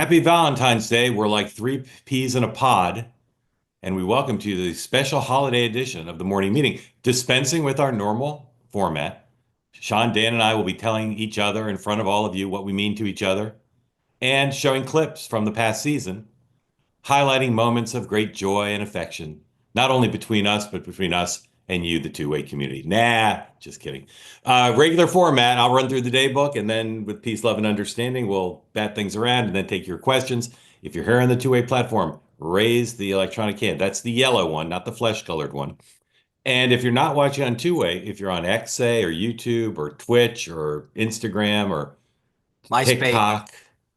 Happy Valentine's Day. We're like three peas in a pod, and we welcome to the special holiday edition of the morning meeting, dispensing with our normal format. Sean, Dan, and I will be telling each other in front of all of you what we mean to each other and showing clips from the past season, highlighting moments of great joy and affection, not only between us, but between us and you, the two-way community. Nah, just kidding. Regular format, I'll run through the day book, and then with peace, love, and understanding, we'll bat things around and then take your questions. If you're here on the two-way platform, raise the electronic hand. That's the yellow one, not the flesh-colored one. And if you're not watching on two-way, if you're on X, say, or YouTube, or Twitch, or Instagram, or MySpace, TikTok,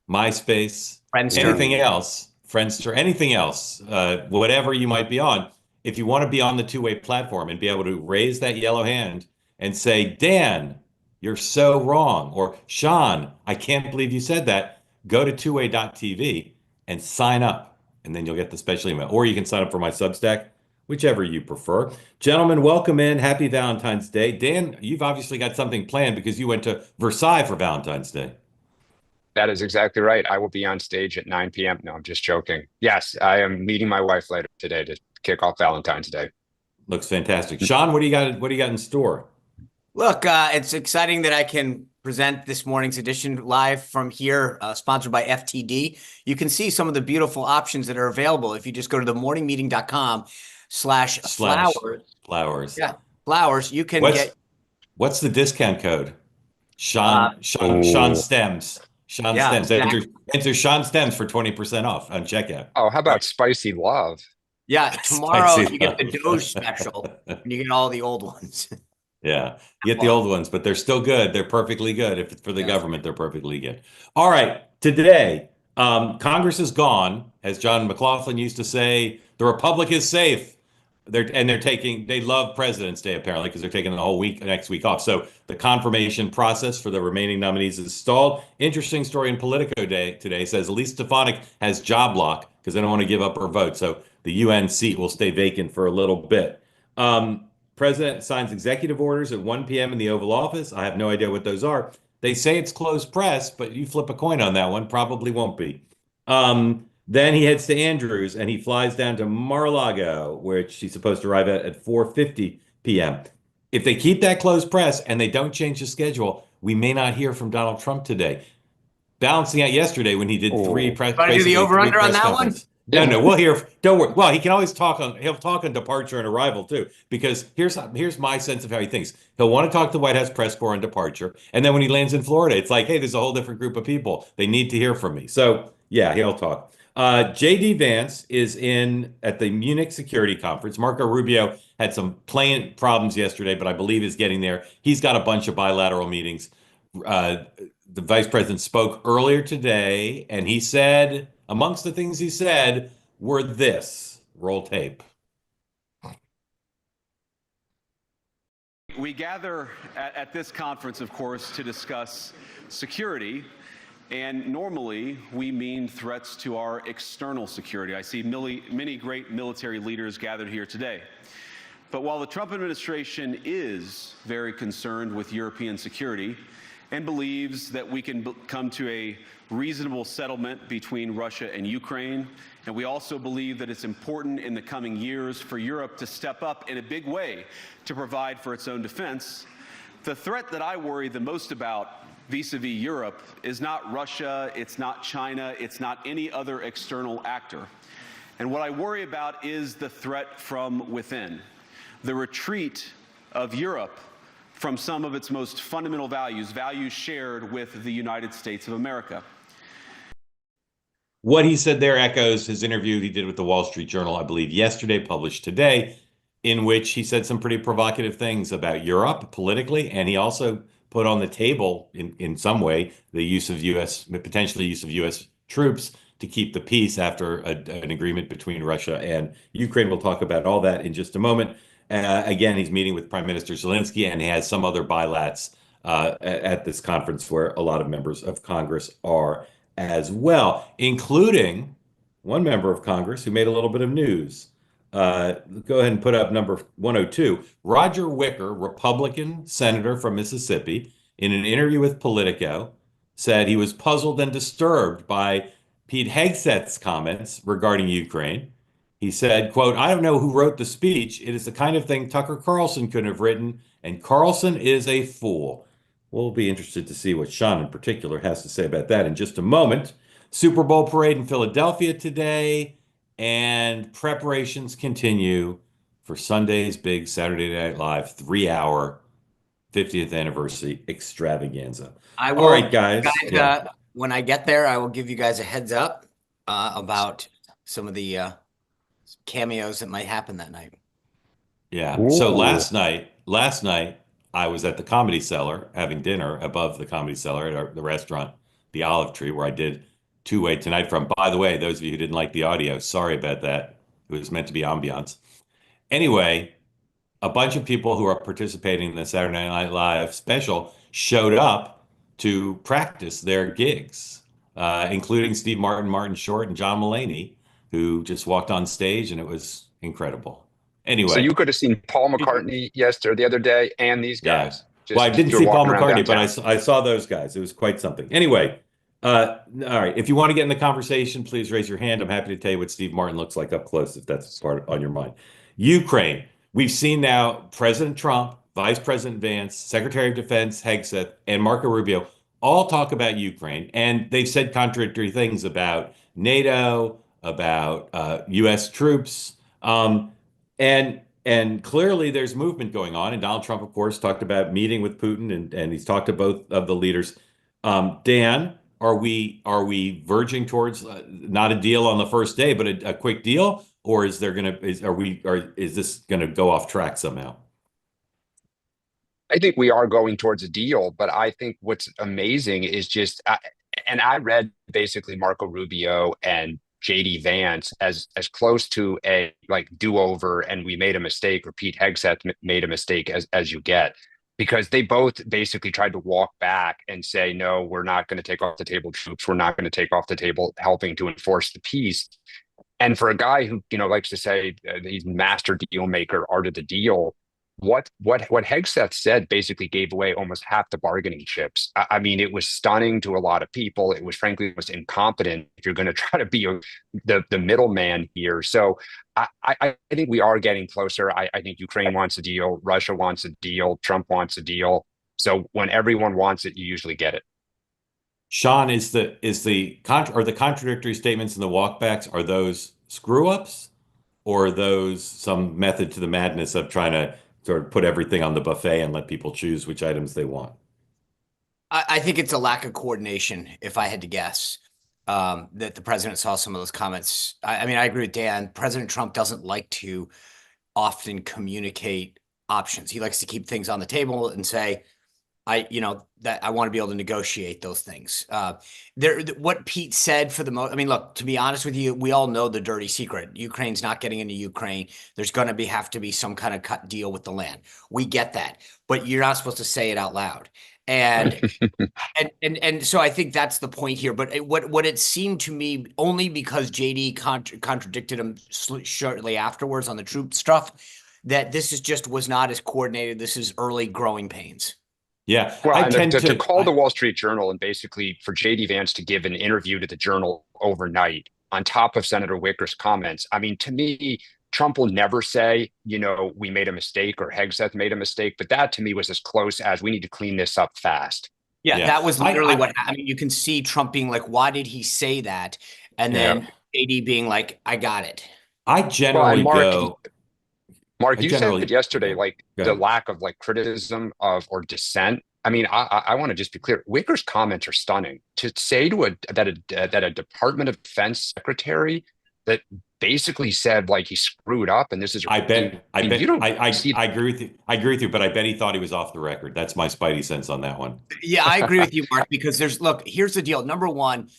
MySpace, Friendster. anything else, Friendster, anything else, whatever you might be on. If you want to be on the two-way platform and be able to raise that yellow hand and say, Dan, you're so wrong, or Sean, I can't believe you said that, go to two-way.tv and sign up, and then you'll get the special email. Or you can sign up for my Substack, whichever you prefer. Gentlemen, welcome in. Happy Valentine's Day. Dan, you've obviously got something planned because you went to Versailles for Valentine's Day. That is exactly right. I will be on stage at 9 p.m. No, I'm just joking. Yes, I am meeting my wife later today to kick off Valentine's Day. Looks fantastic. Sean, what do you got? What do you got in store? Look, it's exciting that I can present this morning's edition live from here, sponsored by FTD. You can see some of the beautiful options that are available if you just go to themorningmeeting.com/flowers. Flowers. Yeah, flowers. You can What's the discount code? Sean Stems. Sean Stems. Exactly. Enter Sean Stems for 20% off on checkout. Oh, how about Spicy Love? Yeah, tomorrow you get the Doge special and you get all the old ones. Yeah, you get the old ones, but they're still good. They're perfectly good. If it's for the government, they're perfectly good. All right, today, Congress is gone. As John McLaughlin used to say, the Republic is safe. They love President's Day apparently because they're taking the whole next week off. So the confirmation process for the remaining nominees is stalled. Interesting story in Politico today says Elise Stefanik has job lock because they don't want to give up her vote. So the UN seat will stay vacant for a little bit. President signs executive orders at 1 p.m. in the Oval Office. I have no idea what those are. They say it's closed press, but you flip a coin on that one, probably won't be. Then he heads to Andrews and he flies down to Mar-a-Lago, which he's supposed to arrive at 4:50 p.m. If they keep that closed press and they don't change the schedule, we may not hear from Donald Trump today. Balancing out yesterday when he did three press. Do the over-under on that one? No, we'll hear. Don't worry. Well, he can always he'll talk on departure and arrival too, because here's my sense of how he thinks. He'll want to talk to the White House press corps on departure. And then when he lands in Florida, it's like, hey, there's a whole different group of people. They need to hear from me. So yeah, he'll talk. J.D. Vance is in at the Munich Security Conference. Marco Rubio had some plane problems yesterday, but I believe is getting there. He's got a bunch of bilateral meetings. The vice president spoke earlier today, and he said, amongst the things he said, were this. Roll tape. We gather at this conference, of course, to discuss security. And normally, we mean threats to our external security. I see many great military leaders gathered here today. But while the Trump administration is very concerned with European security and believes that we can come to a reasonable settlement between Russia and Ukraine, and we also believe that it's important in the coming years for Europe to step up in a big way to provide for its own defense, the threat that I worry the most about vis-a-vis Europe is not Russia, it's not China, it's not any other external actor. And what I worry about is the threat from within, the retreat of Europe from some of its most fundamental values shared with the United States of America. What he said there echoes his interview he did with the Wall Street Journal, I believe, yesterday, published today, in which he said some pretty provocative things about Europe politically, and he also put on the table in some way the use of potentially use of U.S. troops to keep the peace after an agreement between Russia and Ukraine. We'll talk about all that in just a moment. Again, he's meeting with Prime Minister Zelensky, and he has some other bilats at this conference where a lot of members of Congress are as well, including one member of Congress who made a little bit of news. Go ahead and put up number 102. Roger Wicker, Republican senator from Mississippi, in an interview with Politico, said he was puzzled and disturbed by Pete Hegseth's comments regarding Ukraine. He said, quote, "I don't know who wrote the speech. It is the kind of thing Tucker Carlson couldn't have written, and Carlson is a fool." We'll be interested to see what Sean in particular has to say about that in just a moment. Super Bowl parade in Philadelphia today, and preparations continue for Sunday's big Saturday Night Live 3-hour 50th anniversary extravaganza. I All will, right, guys. Yeah. when I get there, I will give you guys a heads up about some of the cameos that might happen that night. Yeah. So last night I was at the Comedy Cellar having dinner above the Comedy Cellar at the restaurant, the Olive Tree, where I did Two-Way Tonight from. By the way, those of you who didn't like the audio, sorry about that. It was meant to be ambiance. Anyway, a bunch of people who are participating in the Saturday Night Live special showed up to practice their gigs, including Steve Martin, Martin Short, and John Mulaney, who just walked on stage, and it was incredible. Anyway, So you could have seen Paul McCartney yesterday or the other day, and these guys. Well, I didn't you're see Paul walking around McCartney, but downtown. I saw those guys. It was quite something. Anyway, all right. If you want to get in the conversation, please raise your hand. I'm happy to tell you what Steve Martin looks like up close, if that's part on your mind. Ukraine. We've seen now President Trump, Vice President Vance, Secretary of Defense Hegseth, and Marco Rubio all talk about Ukraine, and they've said contradictory things about NATO, about U.S. troops, and clearly there's movement going on. And Donald Trump, of course, talked about meeting with Putin, and he's talked to both of the leaders. Dan, are we verging towards not a deal on the first day, but a quick deal, or is this gonna go off track somehow? I think we are going towards a deal, but I think what's amazing is and I read basically Marco Rubio and JD Vance as close to a like do-over and we made a mistake, or Pete Hegseth made a mistake as you get, because they both basically tried to walk back and say, no, we're not going to take off the table troops. We're not going to take off the table helping to enforce the peace. And for a guy who, likes to say he's master deal maker, art of the deal, what Hegseth said basically gave away almost half the bargaining chips. I mean, it was stunning to a lot of people. It was frankly almost incompetent if you're going to try to be the middleman here. So I think we are getting closer. I think Ukraine wants a deal, Russia wants a deal, Trump wants a deal. So when everyone wants it, you usually get it. Sean, is the contradictory statements in the walkbacks, are those screw ups, or are those some method to the madness of trying to sort of put everything on the buffet and let people choose which items they want? I think it's a lack of coordination, if I had to guess, that the president saw some of those comments. I mean, I agree with Dan. President Trump doesn't like to often communicate options. He likes to keep things on the table and say, that I want to be able to negotiate those things. What Pete said for the most, I mean, look, to be honest with you, we all know the dirty secret. Ukraine's not getting into Ukraine. There's going to have to be some kind of cut deal with the land. We get that, but you're not supposed to say it out loud. And and so I think that's the point here. But what it seemed to me, only because JD contradicted him shortly afterwards on the troop stuff, that this was not as coordinated. This is early growing pains. Yeah. Well, to call the Wall Street Journal and basically for JD Vance to give an interview to the Journal overnight on top of Senator Wicker's comments. I mean, to me, Trump will never say, we made a mistake or Hegseth made a mistake, but that to me was as close as we need to clean this up fast. Yeah. That was literally I mean, you can see Trump being like, why did he say that? And then JD being like, I got it. I generally Mark, you said yesterday, the lack of criticism or dissent. I mean, I want to just be clear. Wicker's comments are stunning. To say that a Department of Defense secretary that basically said he screwed up and this is. I agree with you. I agree with you, but I bet he thought he was off the record. That's my spidey sense on that one. Yeah, I agree with you, Mark, because here's the deal. Number one,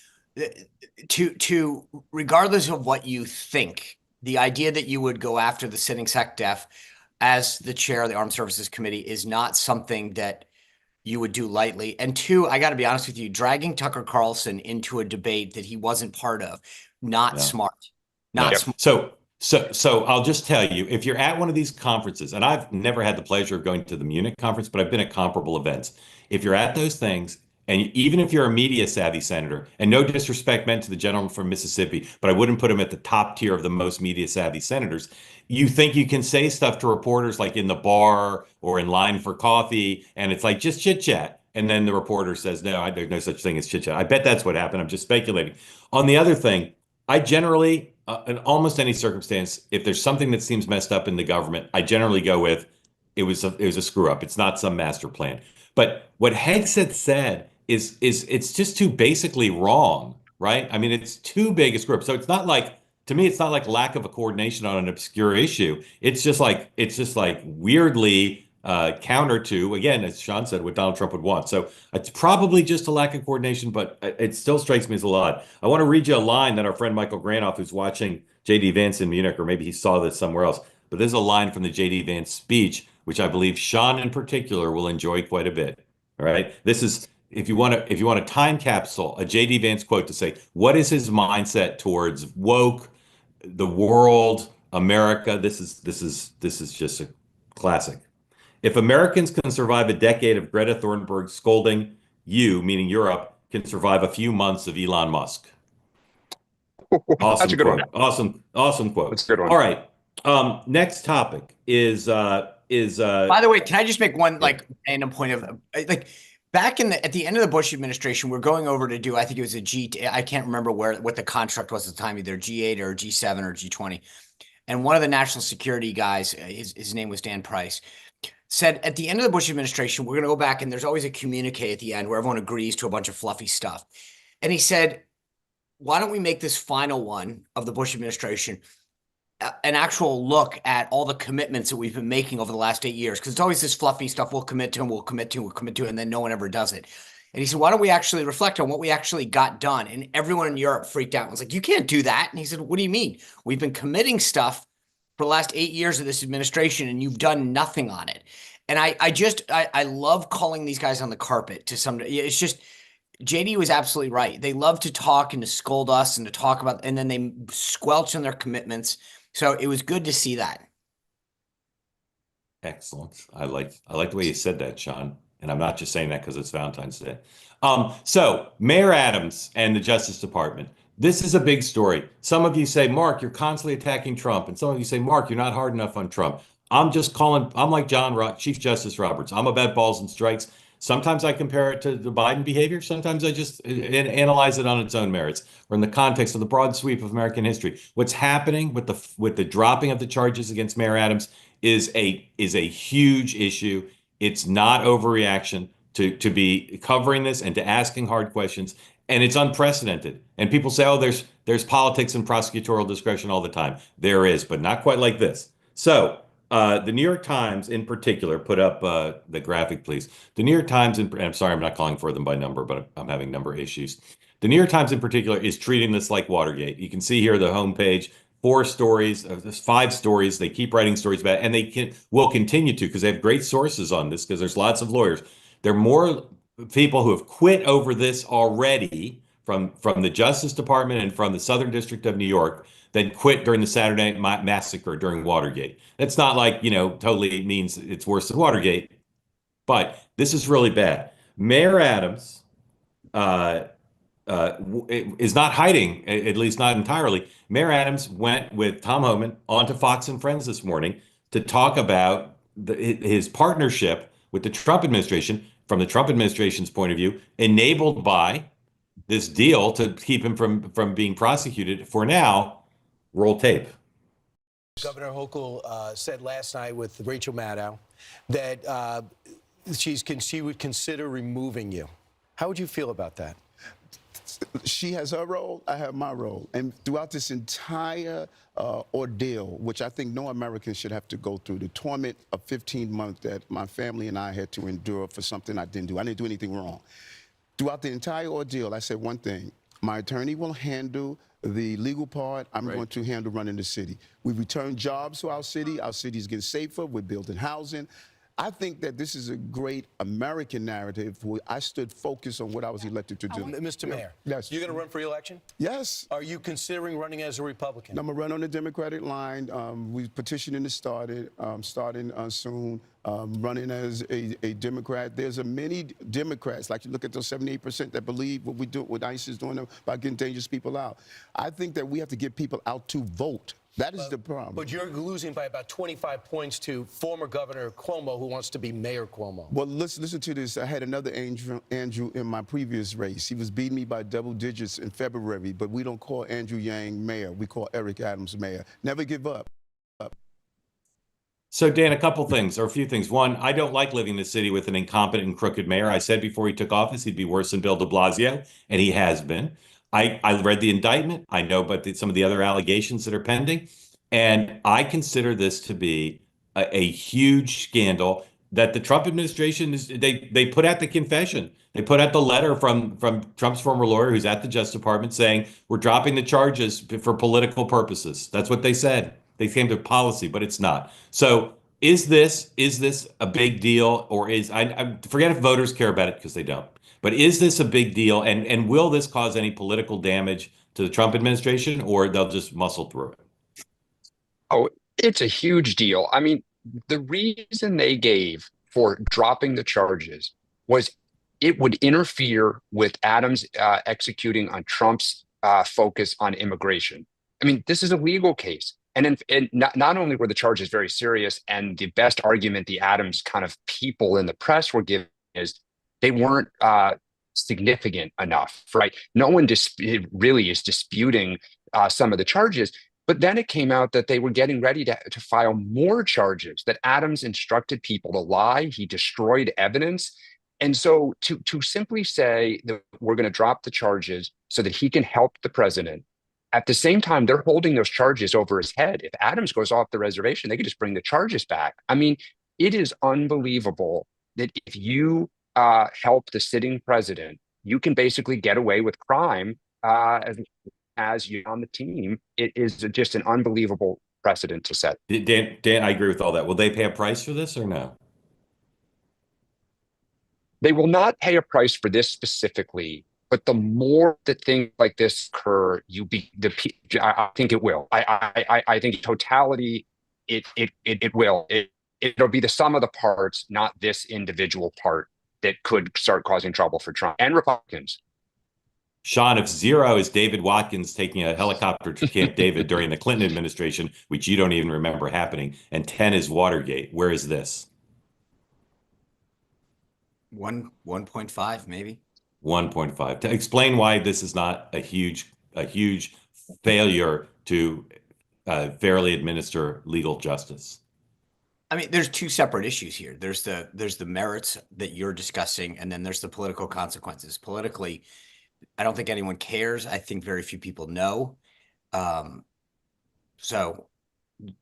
to regardless of what you think, the idea that you would go after the sitting SecDef as the chair of the Armed Services Committee is not something that you would do lightly. And two, I got to be honest with you, dragging Tucker Carlson into a debate that he wasn't part of, not smart. Smart. So I'll just tell you, if you're at one of these conferences, and I've never had the pleasure of going to the Munich conference, but I've been at comparable events. If you're at those things And even if you're a media savvy senator, and no disrespect meant to the gentleman from Mississippi, but I wouldn't put him at the top tier of the most media savvy senators, you think you can say stuff to reporters like in the bar or in line for coffee, and it's like just chit chat. And then the reporter says, no, there's no such thing as chit chat. I bet that's what happened. I'm just speculating. On the other thing, I generally, in almost any circumstance, if there's something that seems messed up in the government, I generally go with it was a screw up. It's not some master plan. But what Hegseth said is it's just too basically wrong, right? I mean, it's too big a screw up. So it's not like, to me, it's not like lack of a coordination on an obscure issue. It's just like weirdly counter to, again, as Sean said, what Donald Trump would want. So it's probably just a lack of coordination, but it still strikes me as a lot. I want to read you a line that our friend Michael Granoff, who's watching J.D. Vance in Munich, or maybe he saw this somewhere else, but this is a line from the J.D. Vance speech, which I believe Sean in particular will enjoy quite a bit. All right. This is, if you want a time capsule, a J.D. Vance quote to say, what is his mindset towards woke, the world, America? This is just a classic. If Americans can survive a decade of Greta Thunberg scolding, you, meaning Europe, can survive a few months of Elon Musk. Awesome That's a good quote. one. Awesome quote. That's a good one. All right. Next topic is By the way, can I just make one like random point of like back at the end of the Bush administration, we're going over to do, I think it was I can't remember what the construct was at the time, either G8 or G7 or G20. And one of the national security guys, his name was Dan Price, said at the end of the Bush administration, we're going to go back and there's always a communique at the end where everyone agrees to a bunch of fluffy stuff. And he said, why don't we make this final one of the Bush administration an actual look at all the commitments that we've been making over the last 8 years? Because it's always this fluffy stuff we'll commit to and we'll commit to, and then no one ever does it. And he said, why don't we actually reflect on what we actually got done? And everyone in Europe freaked out and was like, you can't do that. And he said, what do you mean? We've been committing stuff for the last 8 years of this administration and you've done nothing on it. And I love calling these guys on the carpet to some, it's just, JD was absolutely right. They love to talk and to scold us and to talk about, and then they squelch on their commitments. So it was good to see that. excellent. I like the way you said that, Sean. And I'm not just saying that because it's Valentine's Day. So Mayor Adams and the Justice Department. This is a big story. Some of you say, Mark, you're constantly attacking Trump. And some of you say, Mark, you're not hard enough on Trump. I'm like Chief Justice Roberts. I'm about balls and strikes. Sometimes I compare it to the Biden behavior. Sometimes I just analyze it on its own merits or in the context of the broad sweep of American history. What's happening with the dropping of the charges against Mayor Adams is a huge issue. It's not overreaction to be covering this and to asking hard questions, and it's unprecedented. And people say, oh, there's politics and prosecutorial discretion all the time. There is, but not quite like this. So the New York Times in particular put up the graphic, please. The New York Times, and I'm sorry, I'm not calling for them by number, but I'm having number issues. The New York Times in particular is treating this like Watergate. You can see here the homepage, 4 stories, there's 5 stories. They keep writing stories about it, and they will continue to because they have great sources on this because there's lots of lawyers. There are more people who have quit over this already from the Justice Department and from the Southern District of New York that quit during the Saturday Night Massacre during Watergate. That's not like, totally means it's worse than Watergate, but this is really bad. Mayor Adams is not hiding, at least not entirely. Mayor Adams went with Tom Homan onto Fox and Friends this morning to talk about his partnership with the Trump administration, from the Trump administration's point of view, enabled by this deal to keep him from being prosecuted. For now, roll tape. Governor Hochul said last night with Rachel Maddow that she would consider removing you. How would you feel about that? She has her role, I have my role. And throughout this entire ordeal, which I think no American should have to go through, the torment of 15 months that my family and I had to endure for something I didn't do. I didn't do anything wrong. Throughout the entire ordeal, I said one thing: my attorney will handle the legal part. I'm going to handle running the city. We returned jobs to our city. Our city is getting safer. We're building housing. I think that this is a great American narrative where I stood focused on what I was elected to do. Mr. Mayor, Yes. you're going to run for re-election? Yes. Are you considering running as a Republican? I'm going to run on the Democratic line. We petitioning to starting soon. Running as a Democrat. There's a many Democrats, like you look at those 78% that believe what we do, what ICE is doing about getting dangerous people out. I think that we have to get people out to vote. That is the problem. But you're losing by about 25 points to former Governor Cuomo, who wants to be Mayor Cuomo. Well, listen to this. I had another Andrew in my previous race. He was beating me by double digits in February, but we don't call Andrew Yang mayor. We call Eric Adams mayor. Never give up. So, Dan, a couple things, or a few things. One, I don't like living in a city with an incompetent and crooked mayor. I said before he took office he'd be worse than Bill de Blasio, and he has been. I read the indictment. I know about some of the other allegations that are pending. And I consider this to be a huge scandal that the Trump administration they put out the confession. They put out the letter from Trump's former lawyer who's at the Justice Department saying we're dropping the charges for political purposes. That's what they said. They came to policy, but it's not. So is this a big deal, or I forget if voters care about it because they don't. But is this a big deal, and will this cause any political damage to the Trump administration, or they'll just muscle through it? Oh, it's a huge deal. I mean, the reason they gave for dropping the charges was it would interfere with Adams executing on Trump's focus on immigration. I mean, this is a legal case. And not only were the charges very serious, and the best argument the Adams kind of people in the press were giving is they weren't significant enough, right? No one really is disputing some of the charges. But then it came out that they were getting ready to file more charges, that Adams instructed people to lie. He destroyed evidence. And so to simply say that we're going to drop the charges so that he can help the president, at the same time, they're holding those charges over his head. If Adams goes off the reservation, they could just bring the charges back. I mean, it is unbelievable that if you help the sitting president, you can basically get away with crime as you're on the team. It is just an unbelievable precedent to set. Dan, I agree with all that. Will they pay a price for this or no? They will not pay a price for this specifically, but the more that things like this occur, I think it will. I think totality, it will. It'll be the sum of the parts, not this individual part, that could start causing trouble for Trump and Republicans. Sean, if 0 is David Watkins taking a helicopter to Camp David during the Clinton administration, which you don't even remember happening, and 10 is Watergate, where is this? 1.5 maybe. 1.5. To explain why this is not a huge failure to fairly administer legal justice. I mean, there's two separate issues here. There's the merits that you're discussing, and then there's the political consequences. Politically, I don't think anyone cares. I think very few people know. So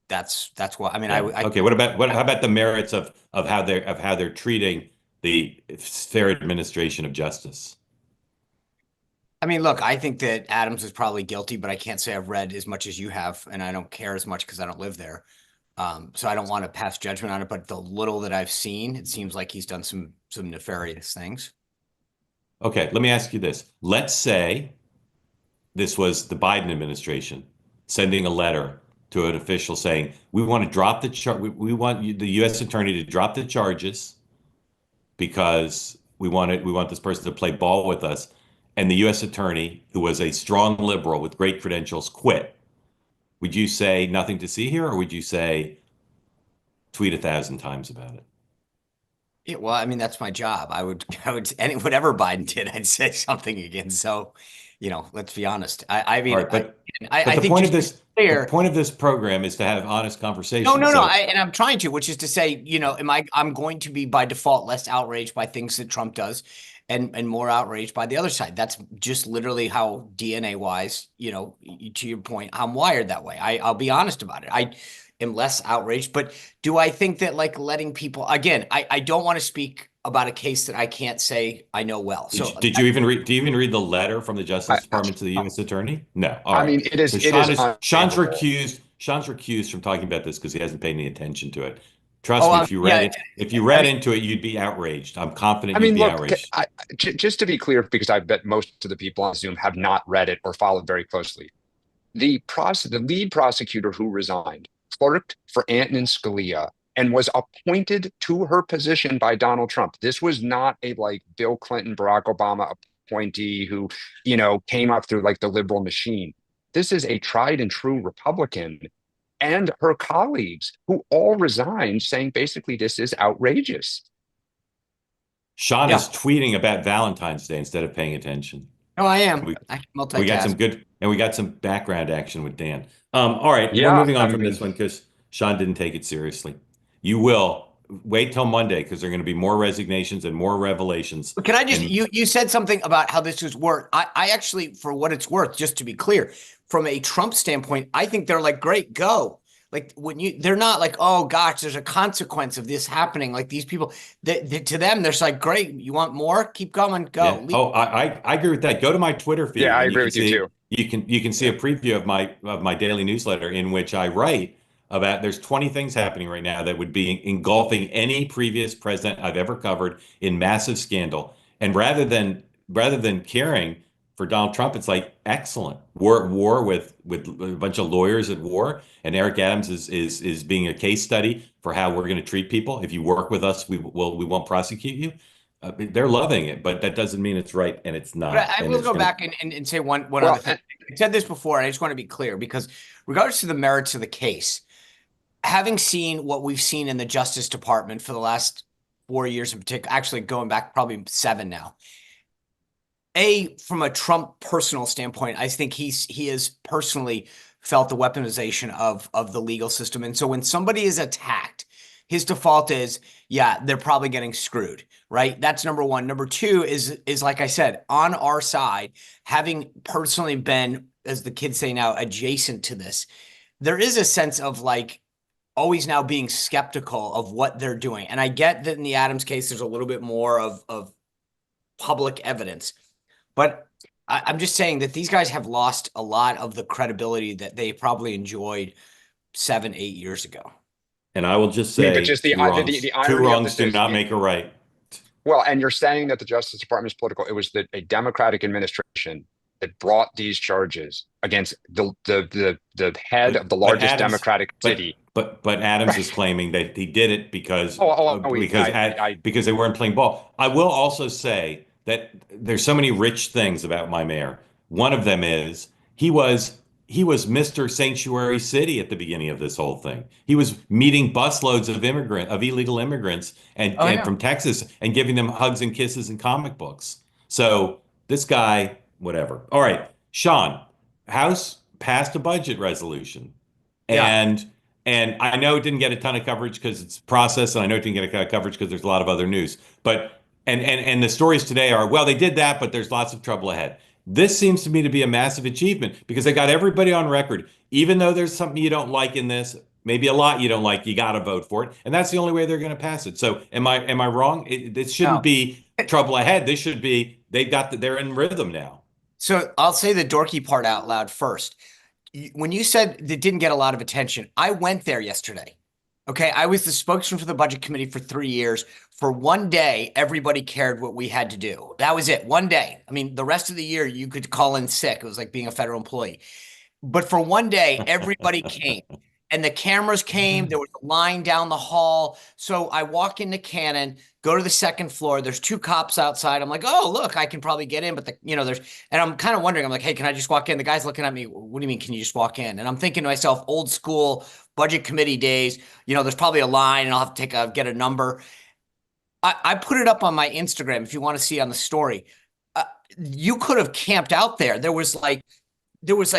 that's why. I mean, yeah. Okay. How about the merits of how they're treating the fair administration of justice? I mean, look, I think that Adams is probably guilty, but I can't say I've read as much as you have, and I don't care as much because I don't live there. So I don't want to pass judgment on it, but the little that I've seen, it seems like he's done some nefarious things. Okay, let me ask you this. Let's say this was the Biden administration sending a letter to an official saying, we want to drop the charge. We want the U.S. attorney to drop the charges because we want this person to play ball with us. And the U.S. attorney, who was a strong liberal with great credentials, quit. Would you say nothing to see here, or would you say tweet 1,000 times about it? Yeah, well, I mean, that's my job. I would, whatever Biden did, I'd say something again. So, let's be honest. I mean, right, but I the think point of this, the point of this program is to have honest conversations. No. And I'm trying to, which is to say, I'm going to be by default less outraged by things that Trump does, and more outraged by the other side. That's just literally how DNA wise, to your point, I'm wired that way. I'll be honest about it. I am less outraged, but do I think that letting people, again, I don't want to speak about a case that I can't say I know well. So do you even read the letter from the Justice Department to the U.S. attorney? No. All right. I mean, it is. So Sean's recused from talking about this because he hasn't paid any attention to it. Trust me, Oh, if you read into it, you'd be outraged. I'm confident I mean, you'd be look, outraged. just to be clear, because I bet most of the people on Zoom have not read it or followed very closely. The lead prosecutor who resigned clerked for Antonin Scalia and was appointed to her position by Donald Trump. This was not a like Bill Clinton, Barack Obama appointee who, came up through like the liberal machine. This is a tried and true Republican and her colleagues who all resigned saying basically this is outrageous. Sean Yeah. is tweeting about Valentine's Day instead of paying attention. No, I am. We, I can we got multitask. we got some background action with Dan. All right, we're Yeah, moving on I from mean- this one because Sean didn't take it seriously. You will wait till Monday because there are going to be more resignations and more revelations. But can I just, And- you said something about how this was worth. I actually, for what it's worth, just to be clear, from a Trump standpoint, I think they're like, great, go. Like they're not like, oh gosh, there's a consequence of this happening. Like these people, to them, they're just like, great, you want more? Keep going, go. Yeah. Oh, I agree with that. Go to my Twitter feed. Yeah, I and agree with you too. You can see a preview of my daily newsletter in which I write about there's 20 things happening right now that would be engulfing any previous president I've ever covered in massive scandal. And rather than caring for Donald Trump, it's like excellent. War with a bunch of lawyers at war, and Eric Adams is being a case study for how we're going to treat people. If you work with us, we won't prosecute you. They're loving it, but that doesn't mean it's right, and it's not. But I And will it's go gonna- back and say one other thing. I said this before, and I just want to be clear because regardless to the merits of the case, having seen what we've seen in the Justice Department for the last 4 years in particular, actually going back probably 7 now. From a Trump personal standpoint, I think he has personally felt the weaponization of the legal system. And so when somebody is attacked, his default is, yeah, they're probably getting screwed, right? That's number one. Number two is like I said, on our side, having personally been, as the kids say now, adjacent to this, there is a sense of like always now being skeptical of what they're doing. And I get that in the Adams case, there's a little bit more of public evidence. But I'm just saying that these guys have lost a lot of the credibility that they probably enjoyed 7, 8 years ago. And I will just say, but just the two wrongs, irony two of wrongs this do is not make a right. Well, and you're saying that the Justice Department is political. It was a Democratic administration that brought these charges against the head of the largest Adams- Democratic city. But Adams is claiming that he did it because I because they weren't playing ball. I will also say that there's so many rich things about my mayor. One of them is he was Mr. Sanctuary City at the beginning of this whole thing. He was meeting busloads of illegal immigrants and from Texas and giving them hugs and kisses and comic books. So this guy, whatever. All right, Sean, House passed a budget resolution, and I know it didn't get a ton of coverage because it's process, and I know it didn't get a ton of coverage because there's a lot of other news. But and the stories today are, well, they did that, but there's lots of trouble ahead. This seems to me to be a massive achievement because they got everybody on record. Even though there's something you don't like in this, maybe a lot you don't like, you got to vote for it, and that's the only way they're going to pass it. So am I wrong? This shouldn't be trouble ahead. This should be they're in rhythm now. So I'll say the dorky part out loud first. When you said it didn't get a lot of attention, I went there yesterday. Okay, I was the spokesman for the budget committee for 3 years. For one day, everybody cared what we had to do. That was it, one day. I mean, the rest of the year, you could call in sick. It was like being a federal employee. But for one day, everybody came. And the cameras came. There was a line down the hall. So I walk into Cannon, go to the second floor. There's 2 cops outside. I'm like, oh, look, I can probably get in. But and I'm kind of wondering, I'm like, hey, can I just walk in? The guy's looking at me. What do you mean? Can you just walk in? And I'm thinking to myself, old school budget committee days, there's probably a line and I'll have to get a number. I put it up on my Instagram if you want to see on the story. You could have camped out there. There was like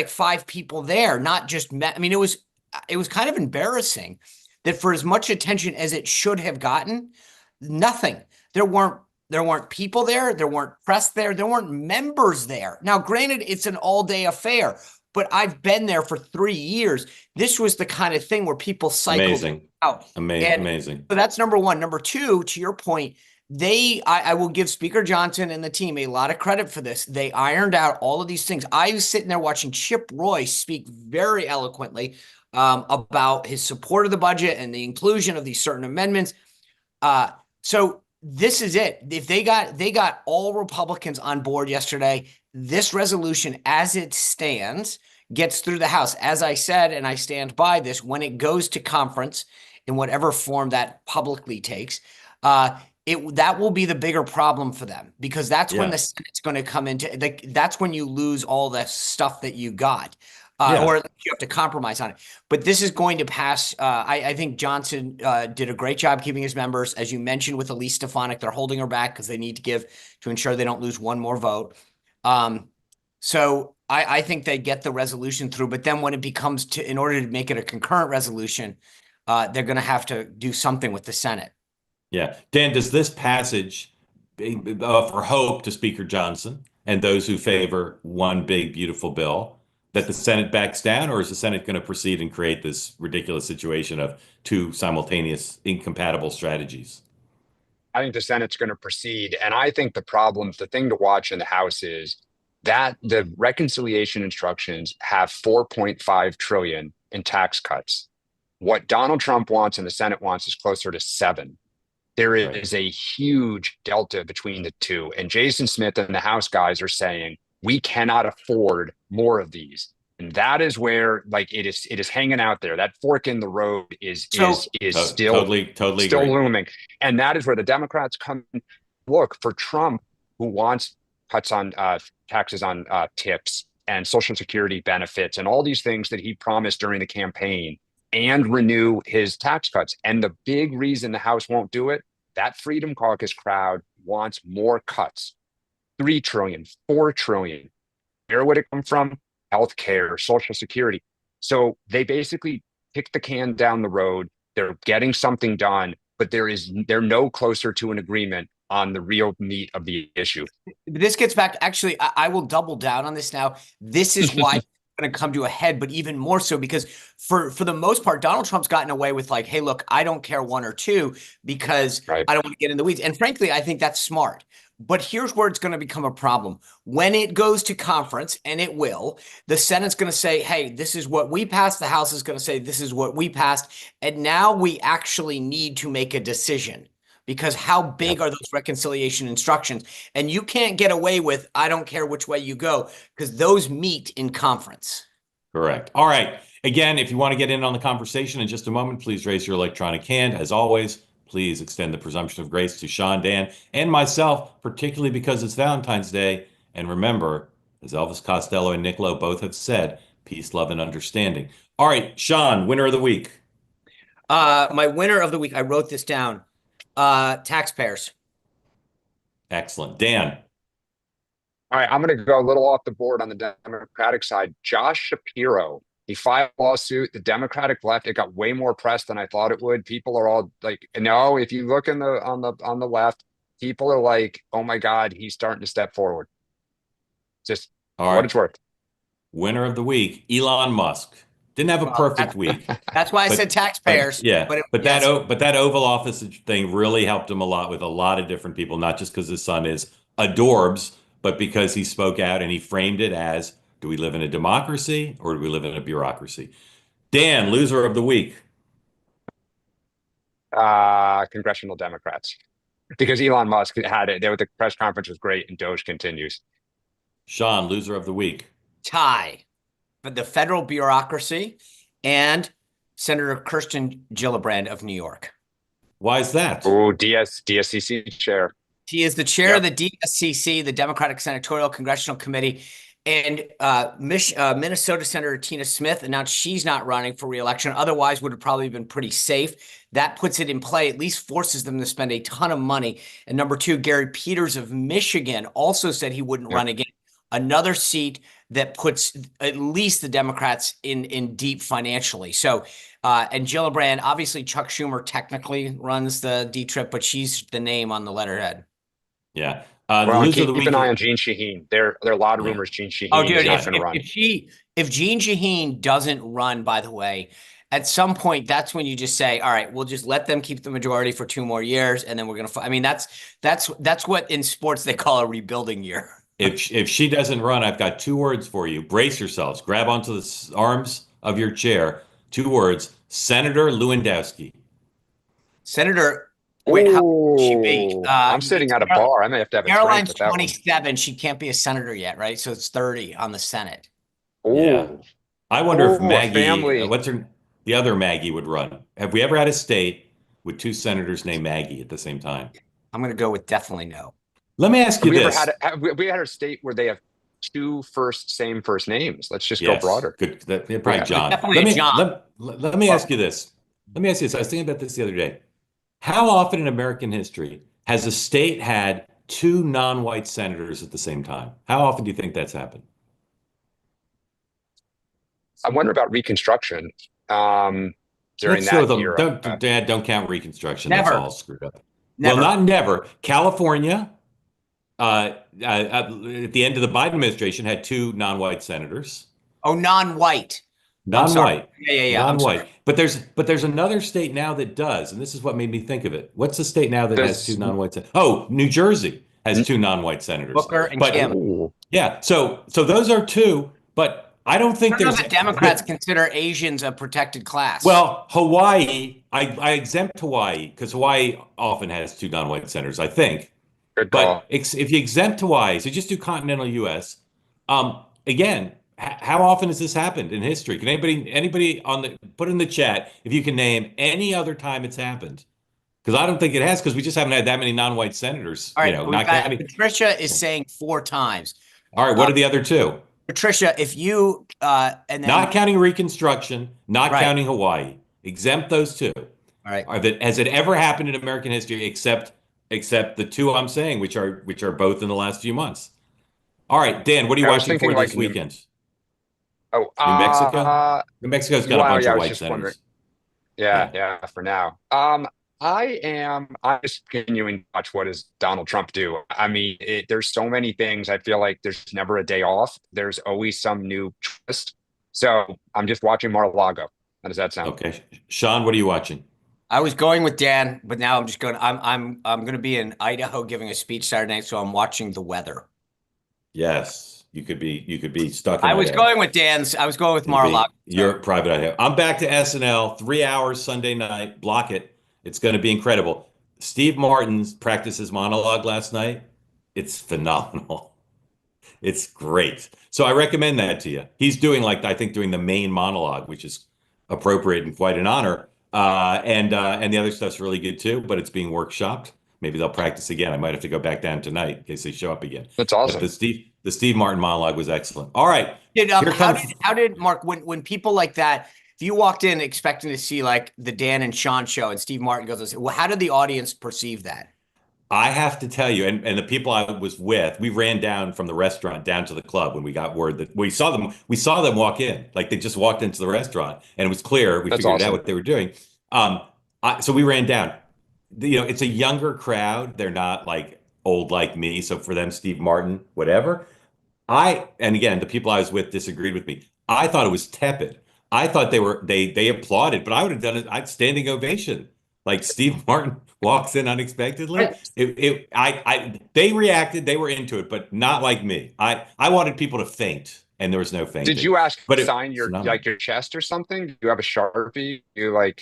5 people there, not just I mean, it was kind of embarrassing that for as much attention as it should have gotten, nothing. There weren't people there. There weren't press there. There weren't members there. Now, granted, it's an all-day affair, but I've been there for 3 years. This was the kind of thing where people cycled out. Amazing. So that's number one. Number two, to your point, I will give Speaker Johnson and the team a lot of credit for this. They ironed out all of these things. I was sitting there watching Chip Roy speak very eloquently about his support of the budget and the inclusion of these certain amendments. So this is it. If they got all Republicans on board yesterday, this resolution as it stands gets through the House. As I said, and I stand by this, when it goes to conference in whatever form that publicly takes, that will be the bigger problem for them, because that's when the Senate's going to come into, that's when you lose all the stuff that you got. Or you have to compromise on it. But this is going to pass. I think Johnson did a great job keeping his members. As you mentioned with Elise Stefanik, they're holding her back because they need to ensure they don't lose one more vote. So I think they get the resolution through. But then when it becomes in order to make it a concurrent resolution, they're going to have to do something with the Senate. Yeah. Dan, does this passage offer hope to Speaker Johnson and those who favor one big, beautiful bill, that the Senate backs down, or is the Senate going to proceed and create this ridiculous situation of two simultaneous incompatible strategies? I think the Senate's going to proceed. And I think the thing to watch in the House is that the reconciliation instructions have 4.5 trillion in tax cuts. What Donald Trump wants and the Senate wants is closer to 7. There is a huge delta between the two. And Jason Smith and the House guys are saying, we cannot afford more of these. And that is where, like, it is hanging out there. That fork in the road is still totally looming. And that is where the Democrats come. Look, for Trump, who wants cuts on taxes on tips and Social Security benefits and all these things that he promised during the campaign, and renew his tax cuts. And the big reason the House won't do it, that Freedom Caucus crowd wants more cuts. 3 trillion, 4 trillion. Where would it come from? Healthcare, Social Security. So they basically kick the can down the road. They're getting something done, but they're no closer to an agreement on the real meat of the issue. This gets back, actually, I will double down on this now. This is why it's going to come to a head, but even more so because for the most part, Donald Trump's gotten away with like, hey, look, I don't care 1 or 2 because I don't want to get in the weeds. And frankly, I think that's smart. But here's where it's going to become a problem. When it goes to conference, and it will, the Senate's going to say, hey, this is what we passed. The House is going to say, this is what we passed. And now we actually need to make a decision, because how big are those reconciliation instructions? And you can't get away with, I don't care which way you go, because those meet in conference. Correct. All right. Again, if you want to get in on the conversation in just a moment, please raise your electronic hand. As always, please extend the presumption of grace to Sean, Dan, and myself, particularly because it's Valentine's Day. And remember, as Elvis Costello and Nick Lowe both have said, peace, love, and understanding. All right, Sean, winner of the week. My winner of the week, I wrote this down. Taxpayers. Excellent. Dan. All right, I'm going to go a little off the board on the Democratic side. Josh Shapiro. He filed a lawsuit. The Democratic left, it got way more press than I thought it would. People are all like, no, if you look on the left, people are like, oh my God, he's starting to step forward. Just what it's worth. Winner of the week, Elon Musk. Didn't have a perfect week. That's why I said taxpayers. But that Oval Office thing really helped him a lot with a lot of different people, not just because his son is adorbs, but because he spoke out and he framed it as, do we live in a democracy or do we live in a bureaucracy? Dan, loser of the week. Congressional Democrats. Because Elon Musk had it. The press conference was great and Doge continues. Sean, loser of the week. Tie for the federal bureaucracy and Senator Kirsten Gillibrand of New York. Why is that? Oh, DSCC chair. He is the chair of the DSCC, the Democratic Senatorial Congressional Committee. And Minnesota Senator Tina Smith announced she's not running for re-election. Otherwise, would have probably been pretty safe. That puts it in play, at least forces them to spend a ton of money. And number 2, Gary Peters of Michigan also said he wouldn't run again. Another seat that puts at least the Democrats in deep financially. So, and Gillibrand, obviously Chuck Schumer technically runs the D-Trip, but she's the name on the letterhead. Yeah. Keep an eye on Jeanne Shaheen. There are a lot of rumors Jeanne Shaheen is not going to run. If Jeanne Shaheen doesn't run, by the way, at some point, that's when you just say, all right, we'll just let them keep the majority for 2 more years. And then we're going to, I mean, that's what in sports they call a rebuilding year. If she doesn't run, I've got 2 words for you. Brace yourselves. Grab onto the arms of your chair. 2 words. Senator Lewandowski. Senator, wait, how old should she be? I'm sitting at a bar. I may have to have a drink Caroline's with that one. 27. She can't be a senator yet, right? So it's 30 on the Senate. Yeah. I wonder if Ooh, a Maggie, family. the other Maggie would run. Have we ever had a state with 2 senators named Maggie at the same time? I'm going to go with definitely no. Let me ask you we this. have we had a state where they have 2 same first names. Let's just go Yes, broader. good. Probably John. Definitely John. Let me ask you this. Let me ask you this. I was thinking about this the other day. How often in American history has a state had 2 non-white senators at the same time? How often do you think that's happened? I wonder about Reconstruction during Let's go that with era. Dad, don't count Reconstruction. Never. That's all screwed up. Never. Well, not never. California, at the end of the Biden administration, had 2 non-white senators. Oh, non-white. Non-white. Yeah. Non-white. But there's another state now that does, and this is what made me think of it. What's the state now that has 2 non-white senators? Oh, New Jersey has 2 non-white senators. Booker and Kim. Ooh. Yeah. So those are 2, but I don't think I don't know there's that Democrats consider Asians a protected class. Well, Hawaii, I exempt Hawaii because Hawaii often has 2 non-white senators, I think. Good call. But if you exempt Hawaii, so just do continental U.S. Again, how often has this happened in history? Can anybody put in the chat if you can name any other time it's happened? Because I don't think it has, because we just haven't had that many non-white senators. All right, not counting. Patricia is saying 4 times. All right, what are the other 2? Patricia, if you and then Not counting Reconstruction, not Right. counting Hawaii. Exempt those 2. all right, Has it ever happened in American history except the 2 I'm saying, which are both in the last few months? All right, Dan, what are you I was watching thinking for like this weekend? Oh, New Mexico? New Mexico's got a bunch I of was white just senators. wondering. Yeah. Yeah, for now. I'm just continuing to watch what does Donald Trump do. I mean, there's so many things. I feel like there's never a day off. There's always some new twist. So I'm just watching Mar-a-Lago. How does that sound? Okay. Sean, what are you watching? I was going with Dan, but now I'm just going. I'm going to be in Idaho giving a speech Saturday night, so I'm watching the weather. Yes, you could be stuck in I was Idaho. going with Dan's. I was going with Mar-a-Lago. You're private Idaho. I'm back to SNL, 3 hours Sunday night. Block it. It's going to be incredible. Steve Martin's practiced his monologue last night. It's phenomenal. It's great. So I recommend that to you. He's doing doing the main monologue, which is appropriate and quite an honor. And the other stuff's really good too, but it's being workshopped. Maybe they'll practice again. I might have to go back down tonight in case they show up again. That's awesome. But the Steve Martin monologue was excellent. All right. How did Mark, when people like that, if you walked in expecting to see like the Dan and Sean show and Steve Martin goes, well, how did the audience perceive that? I have to tell you, and the people I was with, we ran down from the restaurant down to the club when we got word that we saw them walk in, like they just walked into the restaurant, and it was clear we figured out what they were doing. So we ran down. It's a younger crowd. They're not like old like me. So for them, Steve Martin, whatever. And again, the people I was with disagreed with me. I thought it was tepid. I thought they applauded, but I would have done it. I'd standing ovation. Like Steve Martin walks in unexpectedly. They reacted. They were into it, but not like me. I wanted people to faint, and there was no fainting. Did you ask but to sign your chest or something? Do you have a Sharpie?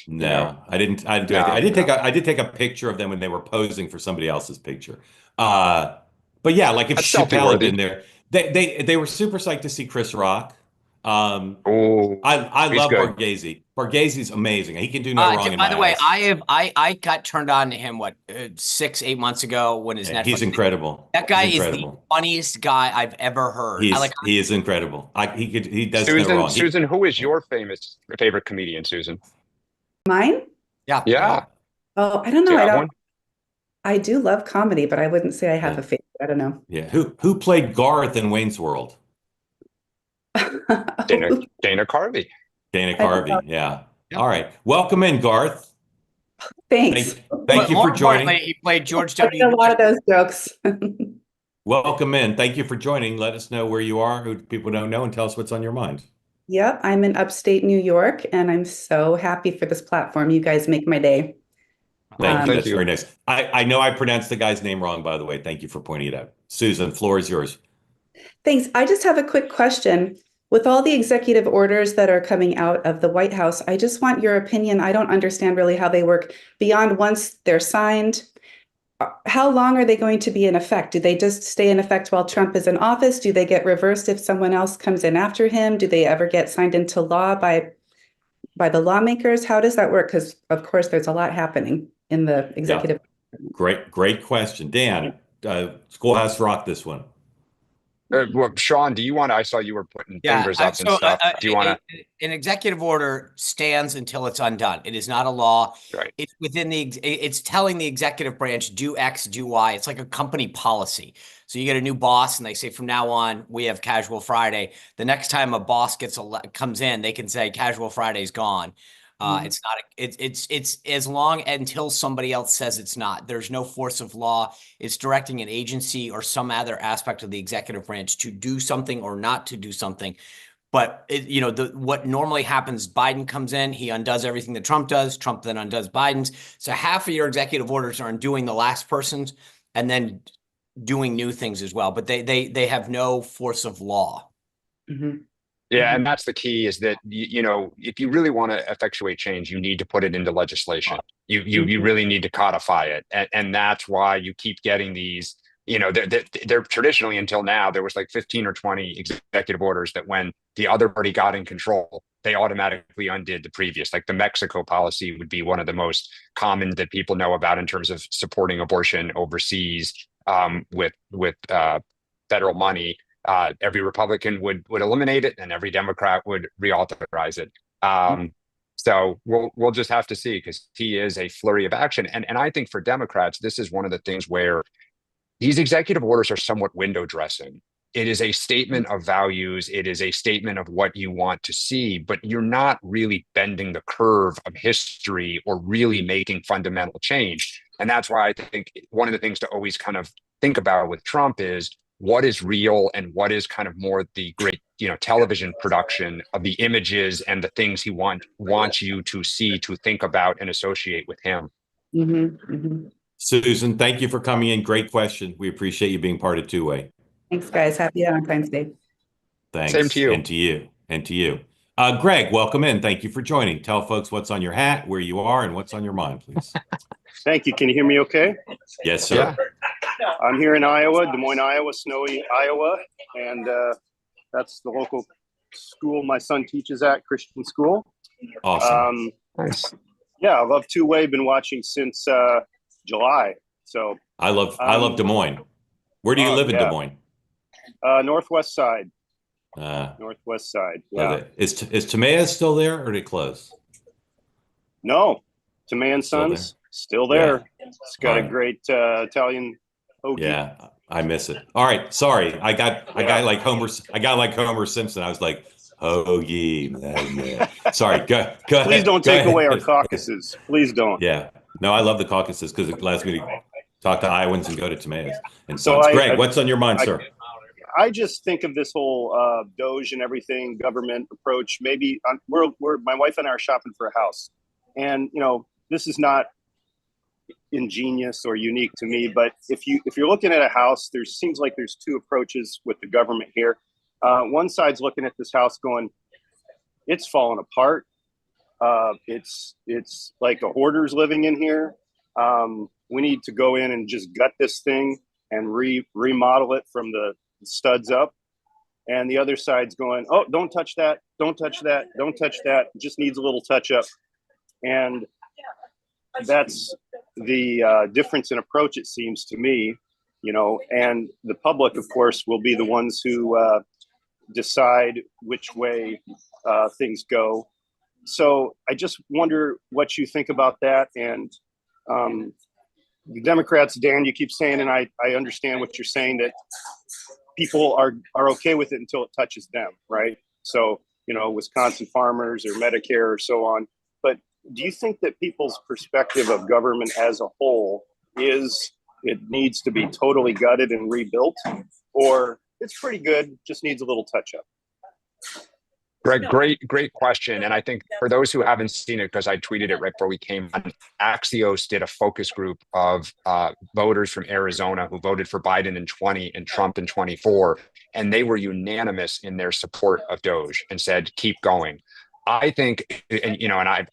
No, I didn't do anything. I did take a picture of them when they were posing for somebody else's picture. But yeah, like if Chappelle had been there, they were super psyched to see Chris Rock. I love Borghese. Borghese's amazing. He can do no wrong in my eyes. By the way, I got turned on to him 6-8 months ago when his Netflix. He's incredible. That guy is the funniest guy I've ever heard. He is incredible. He does Susan, no wrong. Susan, who is your favorite comedian, Susan? Mine? Yeah. Oh, I don't know. Do you have one? I do love comedy, but I wouldn't say I have a favorite. I don't know. Yeah. Who played Garth in Wayne's World? Dana Carvey. Dana Carvey. Yeah. All right. Welcome in, Garth. Thanks. Thank you for joining. He played George I W. a lot of those jokes. Welcome in. Thank you for joining. Let us know where you are, who people don't know, and tell us what's on your mind. Yep, I'm in upstate New York, and I'm so happy for this platform. You guys make my day. Thank you. Thank That's you. very nice. I know I pronounced the guy's name wrong, by the way. Thank you for pointing it out. Susan, floor is yours. Thanks. I just have a quick question. With all the executive orders that are coming out of the White House, I just want your opinion. I don't understand really how they work beyond once they're signed. How long are they going to be in effect? Do they just stay in effect while Trump is in office? Do they get reversed if someone else comes in after him? Do they ever get signed into law by the lawmakers? How does that work? Because of course, there's a lot happening in the executive. Great question. Dan, Schoolhouse Rock this one. Well, Sean, do you want to? I saw you were putting fingers up and So stuff. Do you want to? an executive order stands until it's undone. It is not a law. Right. It's it's telling the executive branch, do X, do Y. It's like a company policy. So you get a new boss and they say, from now on, we have casual Friday. The next time a boss comes in, they can say casual Friday's gone. It's not, it's as long until somebody else says it's not. There's no force of law. It's directing an agency or some other aspect of the executive branch to do something or not to do something. But what normally happens, Biden comes in, he undoes everything that Trump does. Trump then undoes Biden's. So half of your executive orders are undoing the last person's and then doing new things as well. But they have no force of law. Mm-hmm. Yeah, and that's the key is that, if you really want to effectuate change, you need to put it into legislation. You really need to codify it. And that's why you keep getting these, they're traditionally until now, there was like 15 or 20 executive orders that when the other party got in control, they automatically undid the previous. Like the Mexico policy would be one of the most common that people know about in terms of supporting abortion overseas with federal money. Every Republican would eliminate it, and every Democrat would reauthorize it. So we'll just have to see, because he is a flurry of action. And I think for Democrats, this is one of the things where these executive orders are somewhat window dressing. It is a statement of values. It is a statement of what you want to see, but you're not really bending the curve of history or really making fundamental change. And that's why I think one of the things to always kind of think about with Trump is what is real and what is kind of more the great, television production of the images and the things he wants you to see, to think about and associate with him. Susan, thank you for coming in. Great question. We appreciate you being part of Two Way. Thanks, guys. Happy Valentine's Day. Thanks. Same to you. And to you. Greg, welcome in. Thank you for joining. Tell folks what's on your hat, where you are, and what's on your mind, please. Thank you. Can you hear me okay? Yes, sir. Yeah. I'm here in Iowa, Des Moines, Iowa, snowy Iowa, and that's the local school my son teaches at, Christian school. Awesome. Nice. Yeah, I love Two Way. Been watching since July. So I love Des Moines. Where do you live in Des Moines? Northwest side. Northwest side. Yeah. Is Tamaya's still there, or did it close? No, Tamayan Sons still there. Yeah. It's got a great Italian hoagie. Yeah, I miss it. All right, sorry. I got like Homer Simpson. I was like, hoagie. Sorry. Go ahead. Please don't take away our caucuses. Please don't. Yeah. No, I love the caucuses because it allows me to talk to Iowans and go to Tamaya's and So Sons. Greg, what's on your mind, sir? I just think of this whole Doge and everything government approach. Maybe we're my wife and I are shopping for a house, and this is not ingenious or unique to me, but if you're looking at a house, seems like there's two approaches with the government here. One side's looking at this house going, it's falling apart. It's like a hoarder's living in here. We need to go in and just gut this thing and remodel it from the studs up. And the other side's going, oh, don't touch that. Don't touch that. Don't touch that. It just needs a little touch up. And that's the difference in approach, it seems to me, and the public, of course, will be the ones who decide which way things go. So I just wonder what you think about that. And the Democrats, Dan, you keep saying, and I understand what you're saying, that people are okay with it until it touches them, right? So, Wisconsin farmers or Medicare or so on. But do you think that people's perspective of government as a whole is it needs to be totally gutted and rebuilt, or it's pretty good, just needs a little touch up? Greg, great question. And I think for those who haven't seen it, because I tweeted it right before we came on, Axios did a focus group of voters from Arizona who voted for Biden in 20 and Trump in 24. And they were unanimous in their support of Doge and said, keep going. I think, and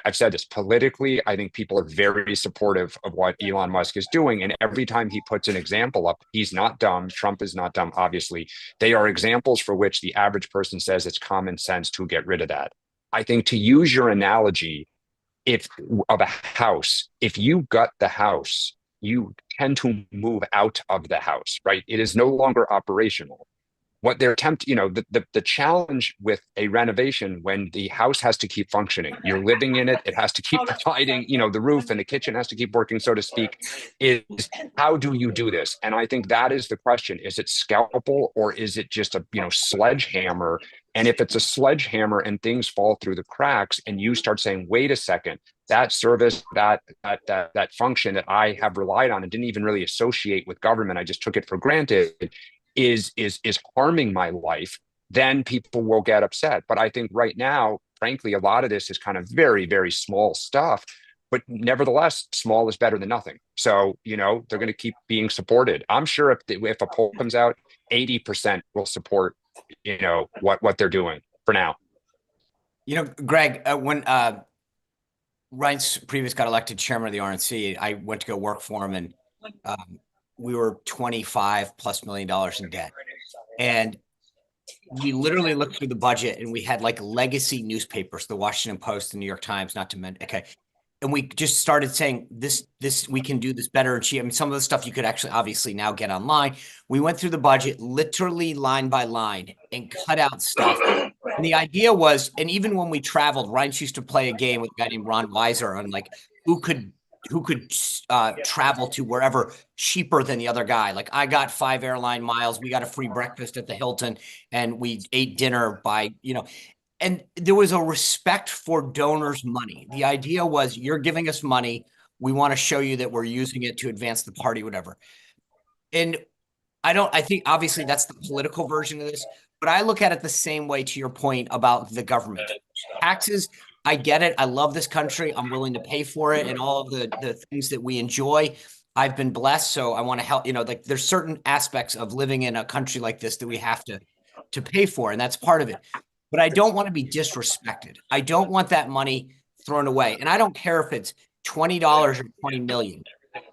I've said this politically, I think people are very supportive of what Elon Musk is doing. And every time he puts an example up, he's not dumb. Trump is not dumb, obviously. They are examples for which the average person says it's common sense to get rid of that. I think, to use your analogy, of a house, if you gut the house, you tend to move out of the house, right? It is no longer operational. What they're the challenge with a renovation, when the house has to keep functioning, you're living in it, it has to keep providing, the roof and the kitchen has to keep working, so to speak, is how do you do this? And I think that is the question. Is it scalpel, or is it just a, sledgehammer? And if it's a sledgehammer and things fall through the cracks and you start saying, wait a second, that service, that function that I have relied on and didn't even really associate with government, I just took it for granted, is harming my life, then people will get upset. But I think right now, frankly, a lot of this is kind of very, very small stuff, but nevertheless, small is better than nothing. So, they're going to keep being supported. I'm sure if a poll comes out, 80% will support, what they're doing for now. Greg, when Reince Priebus got elected chairman of the RNC, I went to go work for him, and we were $25+ million in debt. And we literally looked through the budget, and we had like legacy newspapers, the Washington Post, the New York Times, not to mention, okay. And we just started saying this, we can do this better. And some of the stuff you could actually obviously now get online. We went through the budget literally line by line and cut out stuff. And the idea was, and even when we traveled, Reince used to play a game with a guy named Ron Weiser on like who could travel to wherever cheaper than the other guy. Like, I got 5 airline miles, we got a free breakfast at the Hilton, and we ate dinner by, and there was a respect for donors' money. The idea was, you're giving us money, we want to show you that we're using it to advance the party, whatever. And I think obviously that's the political version of this, but I look at it the same way, to your point about the government. Taxes, I get it. I love this country. I'm willing to pay for it and all of the things that we enjoy. I've been blessed, so I want to help. Like, there's certain aspects of living in a country like this that we have to pay for, and that's part of it. But I don't want to be disrespected. I don't want that money thrown away, and I don't care if it's $20 or $20 million.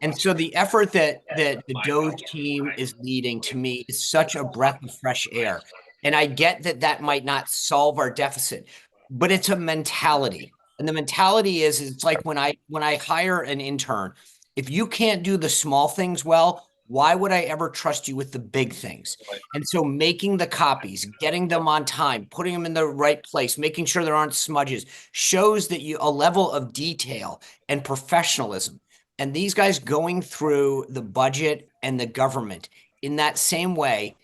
And so the effort that the Doge team is leading, to me, is such a breath of fresh air. And I get that might not solve our deficit, but it's a mentality. And the mentality is it's like when I hire an intern, if you can't do the small things well, why would I ever trust you with the big things? And so making the copies, getting them on time, putting them in the right place, making sure there aren't smudges, shows that a level of detail and professionalism. And these guys going through the budget and the government in that same way,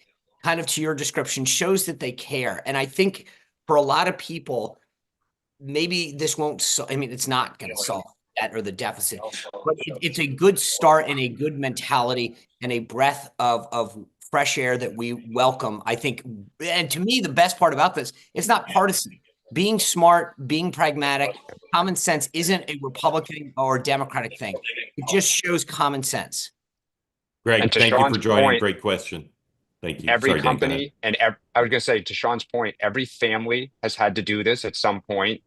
kind of to your description, shows that they care. And I think for a lot of people, maybe this won't, it's not going to solve that or the deficit, but it's a good start and a good mentality and a breath of fresh air that we welcome, I think. And to me, the best part about this, it's not partisan. Being smart, being pragmatic, common sense isn't a Republican or Democratic thing. It just shows common sense. Great. Thank you for joining. Great question. Thank you. Every company, and I was going to say, to Sean's point, every family has had to do this at some point,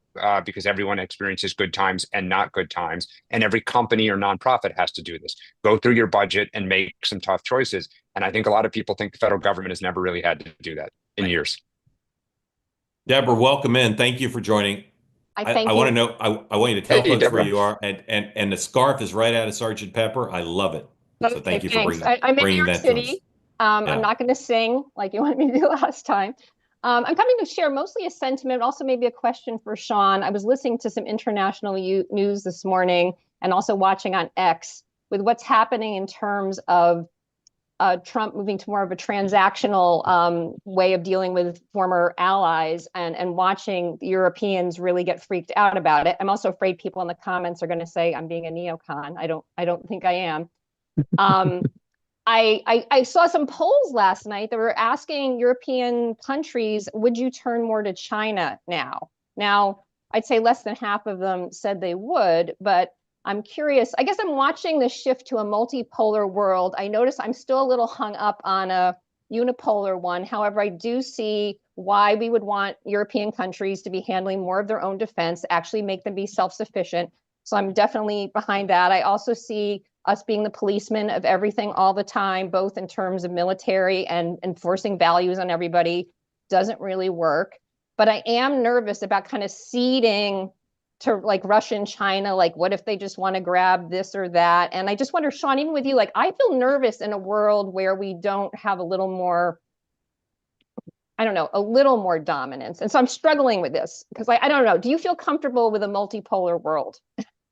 because everyone experiences good times and not good times. And every company or nonprofit has to do this. Go through your budget and make some tough choices. And I think a lot of people think the federal government has never really had to do that in years. Deborah, welcome in. Thank you for joining. I want to know, I want you to tell folks where you are. And the scarf is right out of Sergeant Pepper. I love it. So thank you for bringing I'm in New bringing York that to us. City. I'm not going to sing like you wanted me to do last time. I'm coming to share mostly a sentiment, also maybe a question for Sean. I was listening to some international news this morning and also watching on X with what's happening in terms of Trump moving to more of a transactional way of dealing with former allies, and watching the Europeans really get freaked out about it. I'm also afraid people in the comments are going to say I'm being a neocon. I don't think I am. I saw some polls last night that were asking European countries, would you turn more to China now? Now, I'd say less than half of them said they would, but I'm curious. I guess I'm watching the shift to a multipolar world. I notice I'm still a little hung up on a unipolar one. However, I do see why we would want European countries to be handling more of their own defense, actually make them be self-sufficient. So I'm definitely behind that. I also see us being the policemen of everything all the time, both in terms of military and enforcing values on everybody, doesn't really work. But I am nervous about kind of ceding to like Russia and China, like what if they just want to grab this or that? And I just wonder, Sean, even with you, like I feel nervous in a world where we don't have a little more, I don't know, a little more dominance. And so I'm struggling with this because I don't know. Do you feel comfortable with a multipolar world?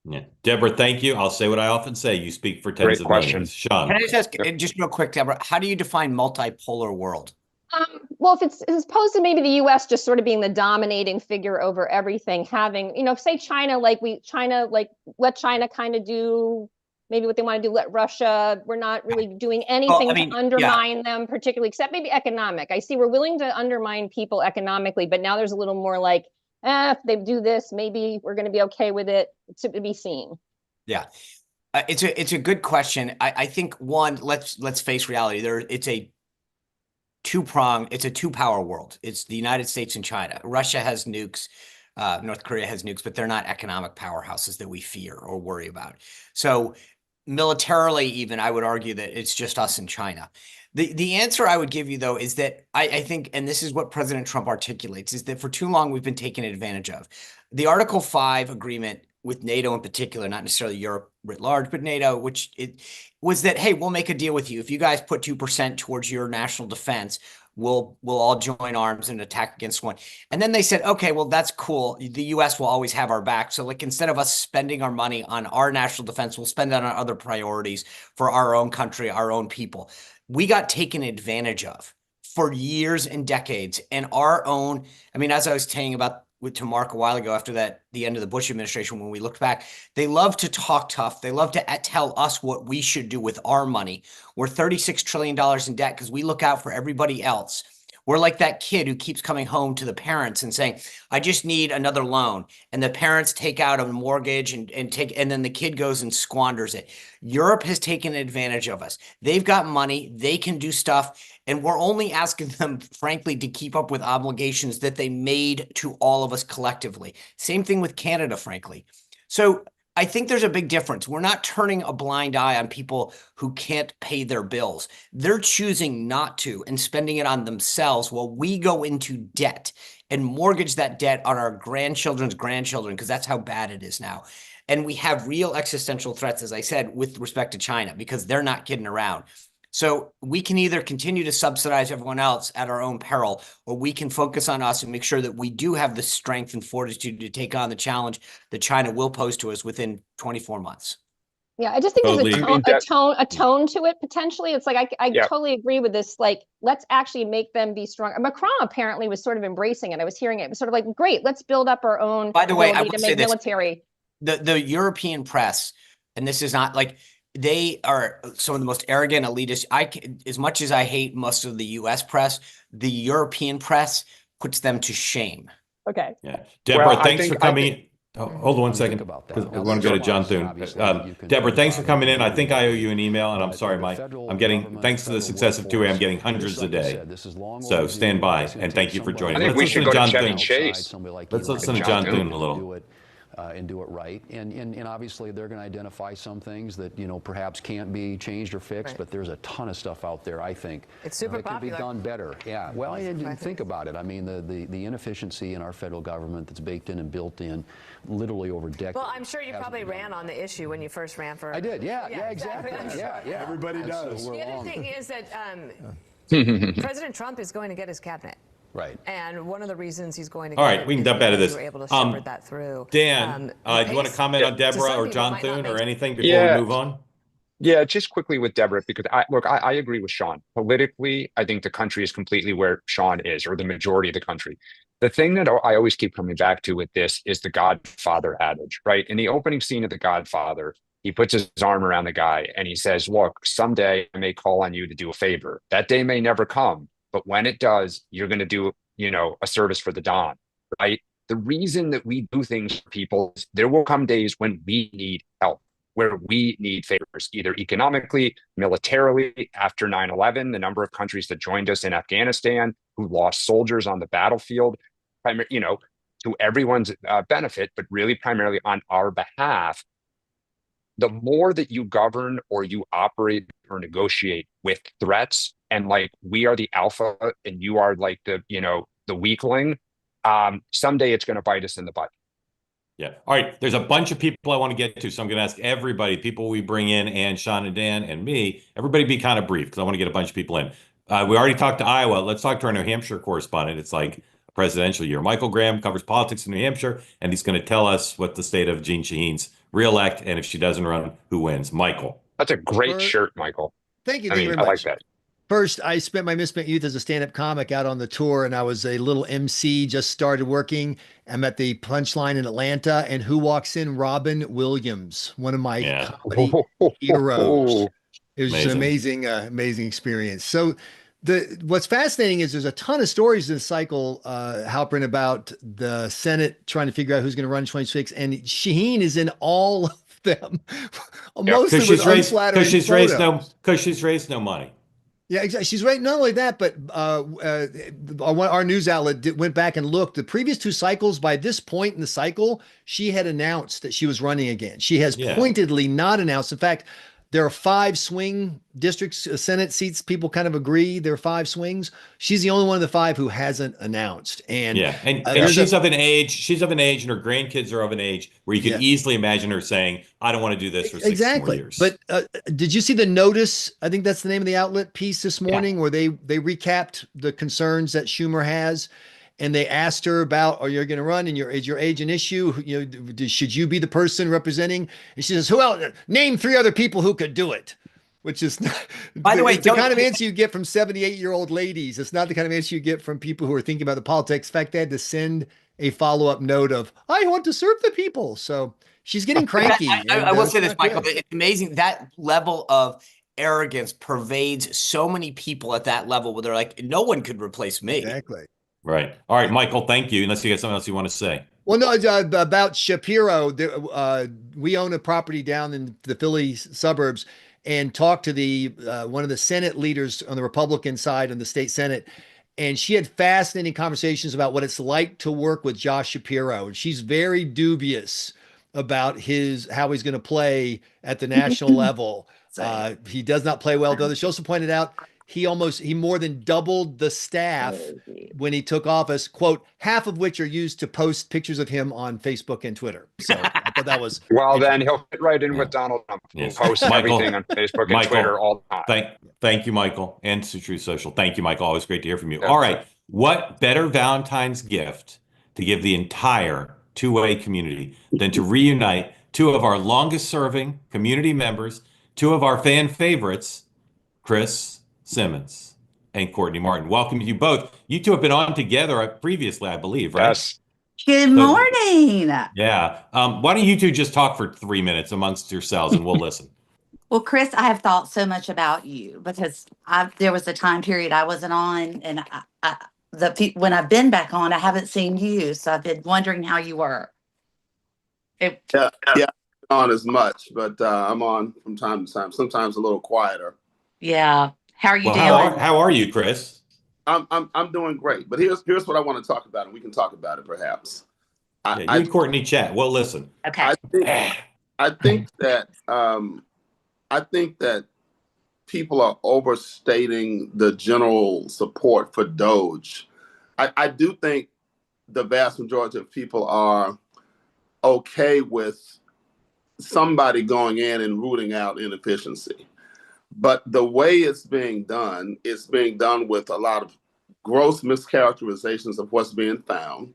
Yeah. Deborah, thank you. I'll say what I often say. You speak for tens Great of question. millions. Sean. Can I just ask, just real quick, Deborah, how do you define multipolar world? Well, if it's as opposed to maybe the U.S. just sort of being the dominating figure over everything, having, you know, say China, like let China kind of do maybe what they want to do, let Russia, we're not really doing anything to undermine them particularly, except maybe economic. I see we're willing to undermine people economically, but now there's a little more like, if they do this, maybe we're going to be okay with it, to be seen. Yeah. It's a good question. I think one, let's face reality. It's a two-power world. It's the United States and China. Russia has nukes, North Korea has nukes, but they're not economic powerhouses that we fear or worry about. So militarily, even, I would argue that it's just us and China. The answer I would give you, though, is that I think, and this is what President Trump articulates, is that for too long we've been taken advantage of. The Article 5 agreement with NATO in particular, not necessarily Europe writ large, but NATO, which it was that, hey, we'll make a deal with you. If you guys put 2% towards your national defense, we'll all join arms and attack against one. And then they said, okay, well, that's cool. The US will always have our back. So like, instead of us spending our money on our national defense, we'll spend that on other priorities for our own country, our own people. We got taken advantage of for years and decades. And our own, I mean, as I was saying about to Mark a while ago, after the end of the Bush administration, when we looked back, they love to talk tough. They love to tell us what we should do with our money. We're $36 trillion in debt because we look out for everybody else. We're like that kid who keeps coming home to the parents and saying, I just need another loan. And the parents take out a mortgage and then the kid goes and squanders it. Europe has taken advantage of us. They've got money. They can do stuff. And we're only asking them, frankly, to keep up with obligations that they made to all of us collectively. Same thing with Canada, frankly. So I think there's a big difference. We're not turning a blind eye on people who can't pay their bills. They're choosing not to and spending it on themselves while we go into debt and mortgage that debt on our grandchildren's grandchildren, because that's how bad it is now. And we have real existential threats, as I said, with respect to China, because they're not kidding around. So we can either continue to subsidize everyone else at our own peril, or we can focus on us and make sure that we do have the strength and fortitude to take on the challenge that China will pose to us within 24 months. Yeah, I just think there's a tone to it potentially. It's like I totally agree with this. Like, let's actually make them be strong. Macron apparently was sort of embracing it. I was hearing it. It was sort of like, great, let's build up our own. By the way, I would say this, military. The European press, and this is not like, they are some of the most arrogant elitists. As much as I hate most of the U.S. press, the European press puts them to shame. Okay. Yeah, Deborah, thanks for coming. Hold on one second, because we want to go to John Thune. Deborah, thanks for coming in. I think I owe you an email, and I'm sorry, Mike. I'm getting, thanks to the success of 2A, I'm getting hundreds a day. So stand by, and thank you for joining. I think we should go to Chevy Chase. Let's listen to John Thune a little. And do it right. And obviously they're going to identify some things that, you know, perhaps can't be changed or fixed, but there's a ton of stuff out there, I think, it's super that can be done better. Yeah, well, and think about it. I mean, the inefficiency in our federal government that's baked in and built in literally over decades. Well, I'm sure you probably ran on the issue when you first ran for. I did, yeah, exactly. Yeah. Everybody does. So the other thing is that President Trump is going to get his cabinet. Right. And one of the reasons he's going to All right, we can dump out of this. We're able to shepherd that through. Dan, do you want to comment on Deborah or John Thune or anything before we move on? Yeah, just quickly with Deborah, because I agree with Sean. Politically, I think the country is completely where Sean is, or the majority of the country. The thing that I always keep coming back to with this is the Godfather adage, right? In the opening scene of The Godfather, he puts his arm around the guy and he says, look, someday I may call on you to do a favor. That day may never come, but when it does, you're going to do, a service for the Don, right? The reason that we do things for people is there will come days when we need help, where we need favors, either economically, militarily. After 9/11, the number of countries that joined us in Afghanistan, who lost soldiers on the battlefield, to everyone's benefit, but really primarily on our behalf. The more that you govern or you operate or negotiate with threats, and like we are the alpha and you are like the weakling, someday it's going to bite us in the butt. Yeah. All right. There's a bunch of people I want to get to, so I'm going to ask everybody, people we bring in, and Sean and Dan and me, everybody be kind of brief because I want to get a bunch of people in. We already talked to Iowa. Let's talk to our New Hampshire correspondent. It's like a presidential year. Michael Graham covers politics in New Hampshire, and he's going to tell us what the state of Jeanne Shaheen's reelect, and if she doesn't run, who wins. Michael. That's a great shirt, Michael. Thank you. Thank you very I much. like that. First, I spent my misspent youth as a stand-up comic out on the tour, and I was a little MC, just started working. I'm at the Punchline in Atlanta, and who walks in? Robin Williams, one of my comedy heroes. It was just an amazing experience. So what's fascinating is there's a ton of stories in the cycle, Halperin, about the Senate trying to figure out who's going to run in 2026, and Shaheen is in all of them. Mostly with unflattering photos. Because she's raised no money. Yeah, exactly. She's right. Not only that, but our news outlet went back and looked. The previous two cycles, by this point in the cycle, she had announced that she was running again. She has pointedly not announced. In fact, there are 5 swing districts, Senate seats. People kind of agree there are 5 swings. She's the only one of the 5 who hasn't announced. And she's of an age. She's of an age, and her grandkids are of an age where you can easily imagine her saying, "I don't want to do this for 6 more years." But did you see the Notice? I think that's the name of the outlet piece this morning, where they recapped the concerns that Schumer has. And they asked her about, are you going to run? And is your age an issue? Should you be the person representing? And she says, who else? Name 3 other people who could do it. Which is, by the way, it's the kind of answer you get from 78-year-old ladies. It's not the kind of answer you get from people who are thinking about the politics. In fact, they had to send a follow-up note of, I want to serve the people. So she's getting cranky. I will say this, Michael. It's amazing that level of arrogance pervades so many people at that level where they're like, no one could replace me. Exactly. Right. All right, Michael, thank you. Unless you got something else you want to say. Well, no, about Shapiro, we own a property down in the Philly suburbs, and talked to one of the Senate leaders on the Republican side in the state Senate. And she had fascinating conversations about what it's like to work with Josh Shapiro. And she's very dubious about how he's going to play at the national level. He does not play well with others. She also pointed out he more than doubled the staff when he took office, quote, half of which are used to post pictures of him on Facebook and Twitter. So I thought that was well, then he'll fit right in with Donald Trump, who posts everything on Facebook and Twitter all the time. Thank you, Michael, and to Truth Social. Thank you, Michael. Always great to hear from you. All right. What better Valentine's gift to give the entire two-way community than to reunite 2 of our longest serving community members, 2 of our fan favorites, Chris Simmons and Courtney Martin. Welcome to you both. You 2 have been on together previously, I believe, right? Yes. Good morning. Yeah. Why don't you 2 just talk for 3 minutes amongst yourselves and we'll listen. Well, Chris, I have thought so much about you because there was a time period I wasn't on, and when I've been back on, I haven't seen you, so I've been wondering how you were. Yeah, on as much, but I'm on from time to time. Sometimes a little quieter. Yeah. How are you doing? How are you, Chris? I'm doing great. But here's what I want to talk about, and we can talk about it perhaps. You and Courtney chat. Well, listen. Okay. I think that people are overstating the general support for Doge. I do think the vast majority of people are okay with somebody going in and rooting out inefficiency. But the way it's being done with a lot of gross mischaracterizations of what's being found,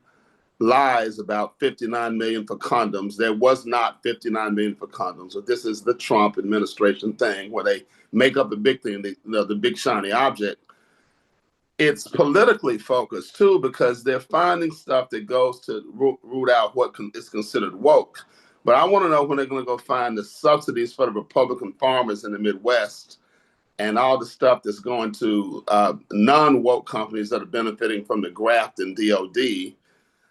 lies about 59 million for condoms. There was not 59 million for condoms. So this is the Trump administration thing where they make up the big thing, the big shiny object. It's politically focused too, because they're finding stuff that goes to root out what is considered woke. But I want to know when they're going to go find the subsidies for the Republican farmers in the Midwest and all the stuff that's going to non-woke companies that are benefiting from the graft in DOD.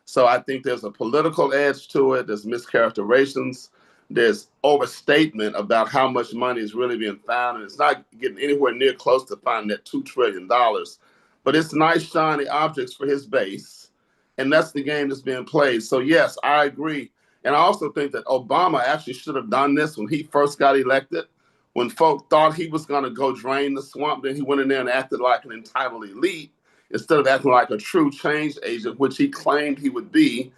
So I think there's a political edge to it. There's mischaracterizations. There's overstatement about how much money is really being found. And it's not getting anywhere near close to finding that $2 trillion. But it's nice, shiny objects for his base. And that's the game that's being played. So yes, I agree. And I also think that Obama actually should have done this when he first got elected. When folk thought he was going to go drain the swamp, then he went in there and acted like an entitled elite instead of acting like a true change agent, which he claimed he would be.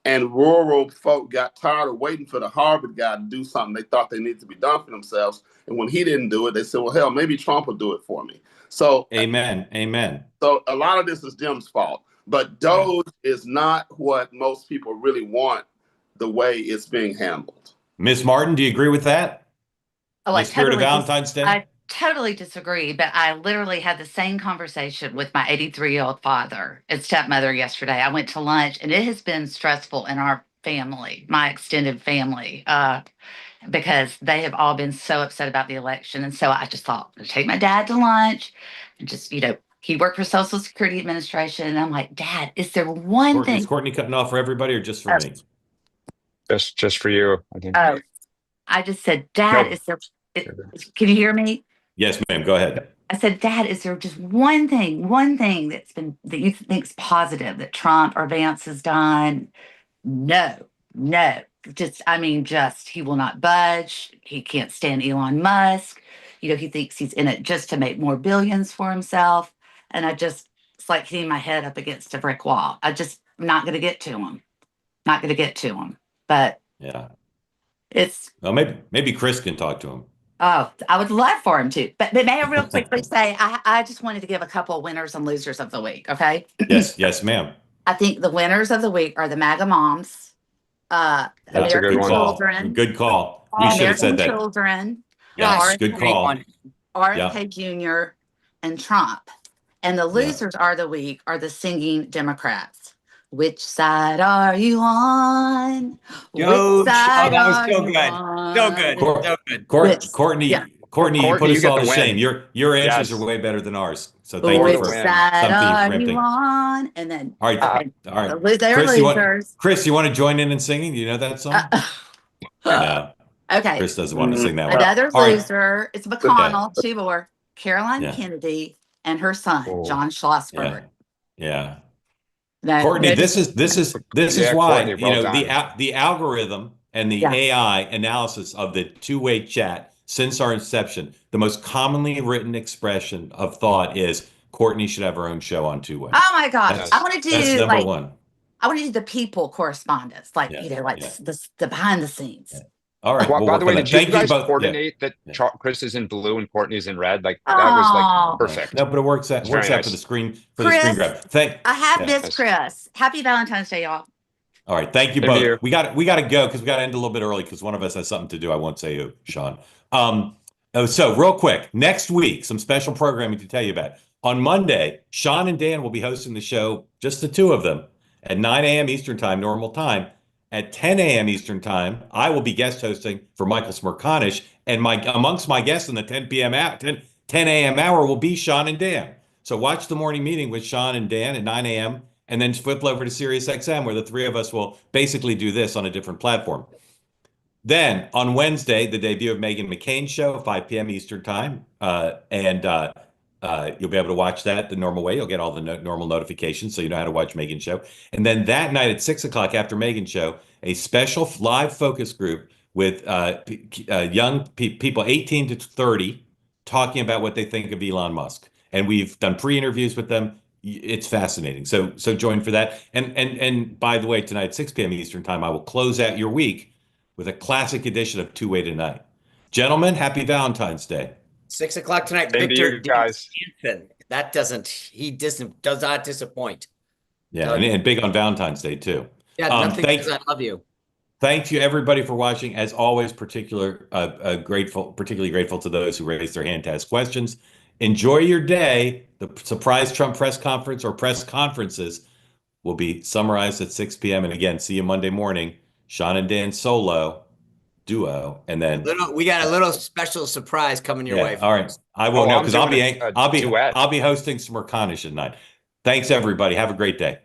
And rural folk got tired of waiting for the Harvard guy to do something they thought they needed to be done for themselves. And when he didn't do it, they said, well, hell, maybe Trump will do it for me. So amen. Amen. So a lot of this is Jim's fault. But Doge is not what most people really want the way it's being handled. Ms. Martin, do you agree with that? Oh, The spirit of Valentine's Day? I totally disagree, but I literally had the same conversation with my 83-year-old father and stepmother yesterday. I went to lunch, and it has been stressful in our family, my extended family, because they have all been so upset about the election. And so I just thought, I'd take my dad to lunch and just, he worked for Social Security Administration. And I'm like, Dad, is there one thing? Is Courtney cutting off for everybody or just for me? Just for you, I think. Oh, I just said, Dad, is there, can you hear me? Yes, ma'am. Go ahead. I said, Dad, is there just one thing that you think's positive that Trump or Vance has done? No. Just he will not budge. He can't stand Elon Musk. He thinks he's in it just to make more billions for himself. And it's like hitting my head up against a brick wall. I'm not going to get to him. But yeah, well, maybe Chris can talk to him. Oh, I would love for him to. But may I real quickly say, I just wanted to give a couple of winners and losers of the week, okay? Yes, ma'am. I think the winners of the week are the MAGA moms, American children. Good call. We should have said that. American children. Yes, good call. RFK Jr. and Trump. And the losers are the singing Democrats. Which side are you on? Yo, that was so good. So good. Courtney, you put us all to shame. Your answers are way better than ours. So thank you for something preempting. And then all right. Chris, you want to join in singing? Do you know that song? No. Okay. Chris doesn't want to sing that one. Another loser. It's McConnell, two more. Caroline Kennedy and her son, John Schlossberg. Yeah. No, Courtney, this is why the algorithm and the AI analysis of the two-way chat since our inception, the most commonly written expression of thought is Courtney should have her own show on two-way. Oh my gosh, I want to do that's number one. I want to do the people correspondence, the behind the scenes. Yeah. All right. By the way, did you guys coordinate that Chris is in blue and Courtney's in red? That was perfect. No, but it works out for the screen the screen grab. I have missed Chris. Happy Valentine's Day, y'all. All right, thank you both. We got to go because we got to end a little bit early because one of us has something to do. I won't say who, Sean. So real quick, next week, some special programming to tell you about. On Monday, Sean and Dan will be hosting the show, just the two of them, at 9 a.m. Eastern Time, normal time. At 10 a.m. Eastern Time, I will be guest hosting for Michael Smerconish, and amongst my guests in the 10 a.m. hour will be Sean and Dan. So watch the morning meeting with Sean and Dan at 9 a.m. and then flip over to Sirius XM, where the three of us will basically do this on a different platform. Then on Wednesday, the debut of Meghan McCain's show, 5 p.m. Eastern Time, you'll be able to watch that the normal way. You'll get all the normal notifications, so you know how to watch Meghan's show. And then that night at 6 o'clock after Meghan's show, a special live focus group with young people 18 to 30 talking about what they think of Elon Musk. And we've done pre-interviews with them. It's fascinating. So join for that. And by the way, tonight at 6 p.m. Eastern Time, I will close out your week with a classic edition of Two Way Tonight. Gentlemen, happy Valentine's Day. 6 o'clock tonight. Thank Victor you, guys. That does not disappoint. Yeah, and big on Valentine's Day too. Yeah, nothing says I love you. Thank you everybody for watching. As always, particularly grateful to those who raised their hand to ask questions. Enjoy your day. The surprise Trump press conference or press conferences will be summarized at 6 p.m. And again, see you Monday morning. Sean and Dan solo duo, and then We got a little special surprise coming your way. all right. I won't know because I'm doing a I'll duet. be hosting some Merconish at night. Thanks everybody. Have a great day.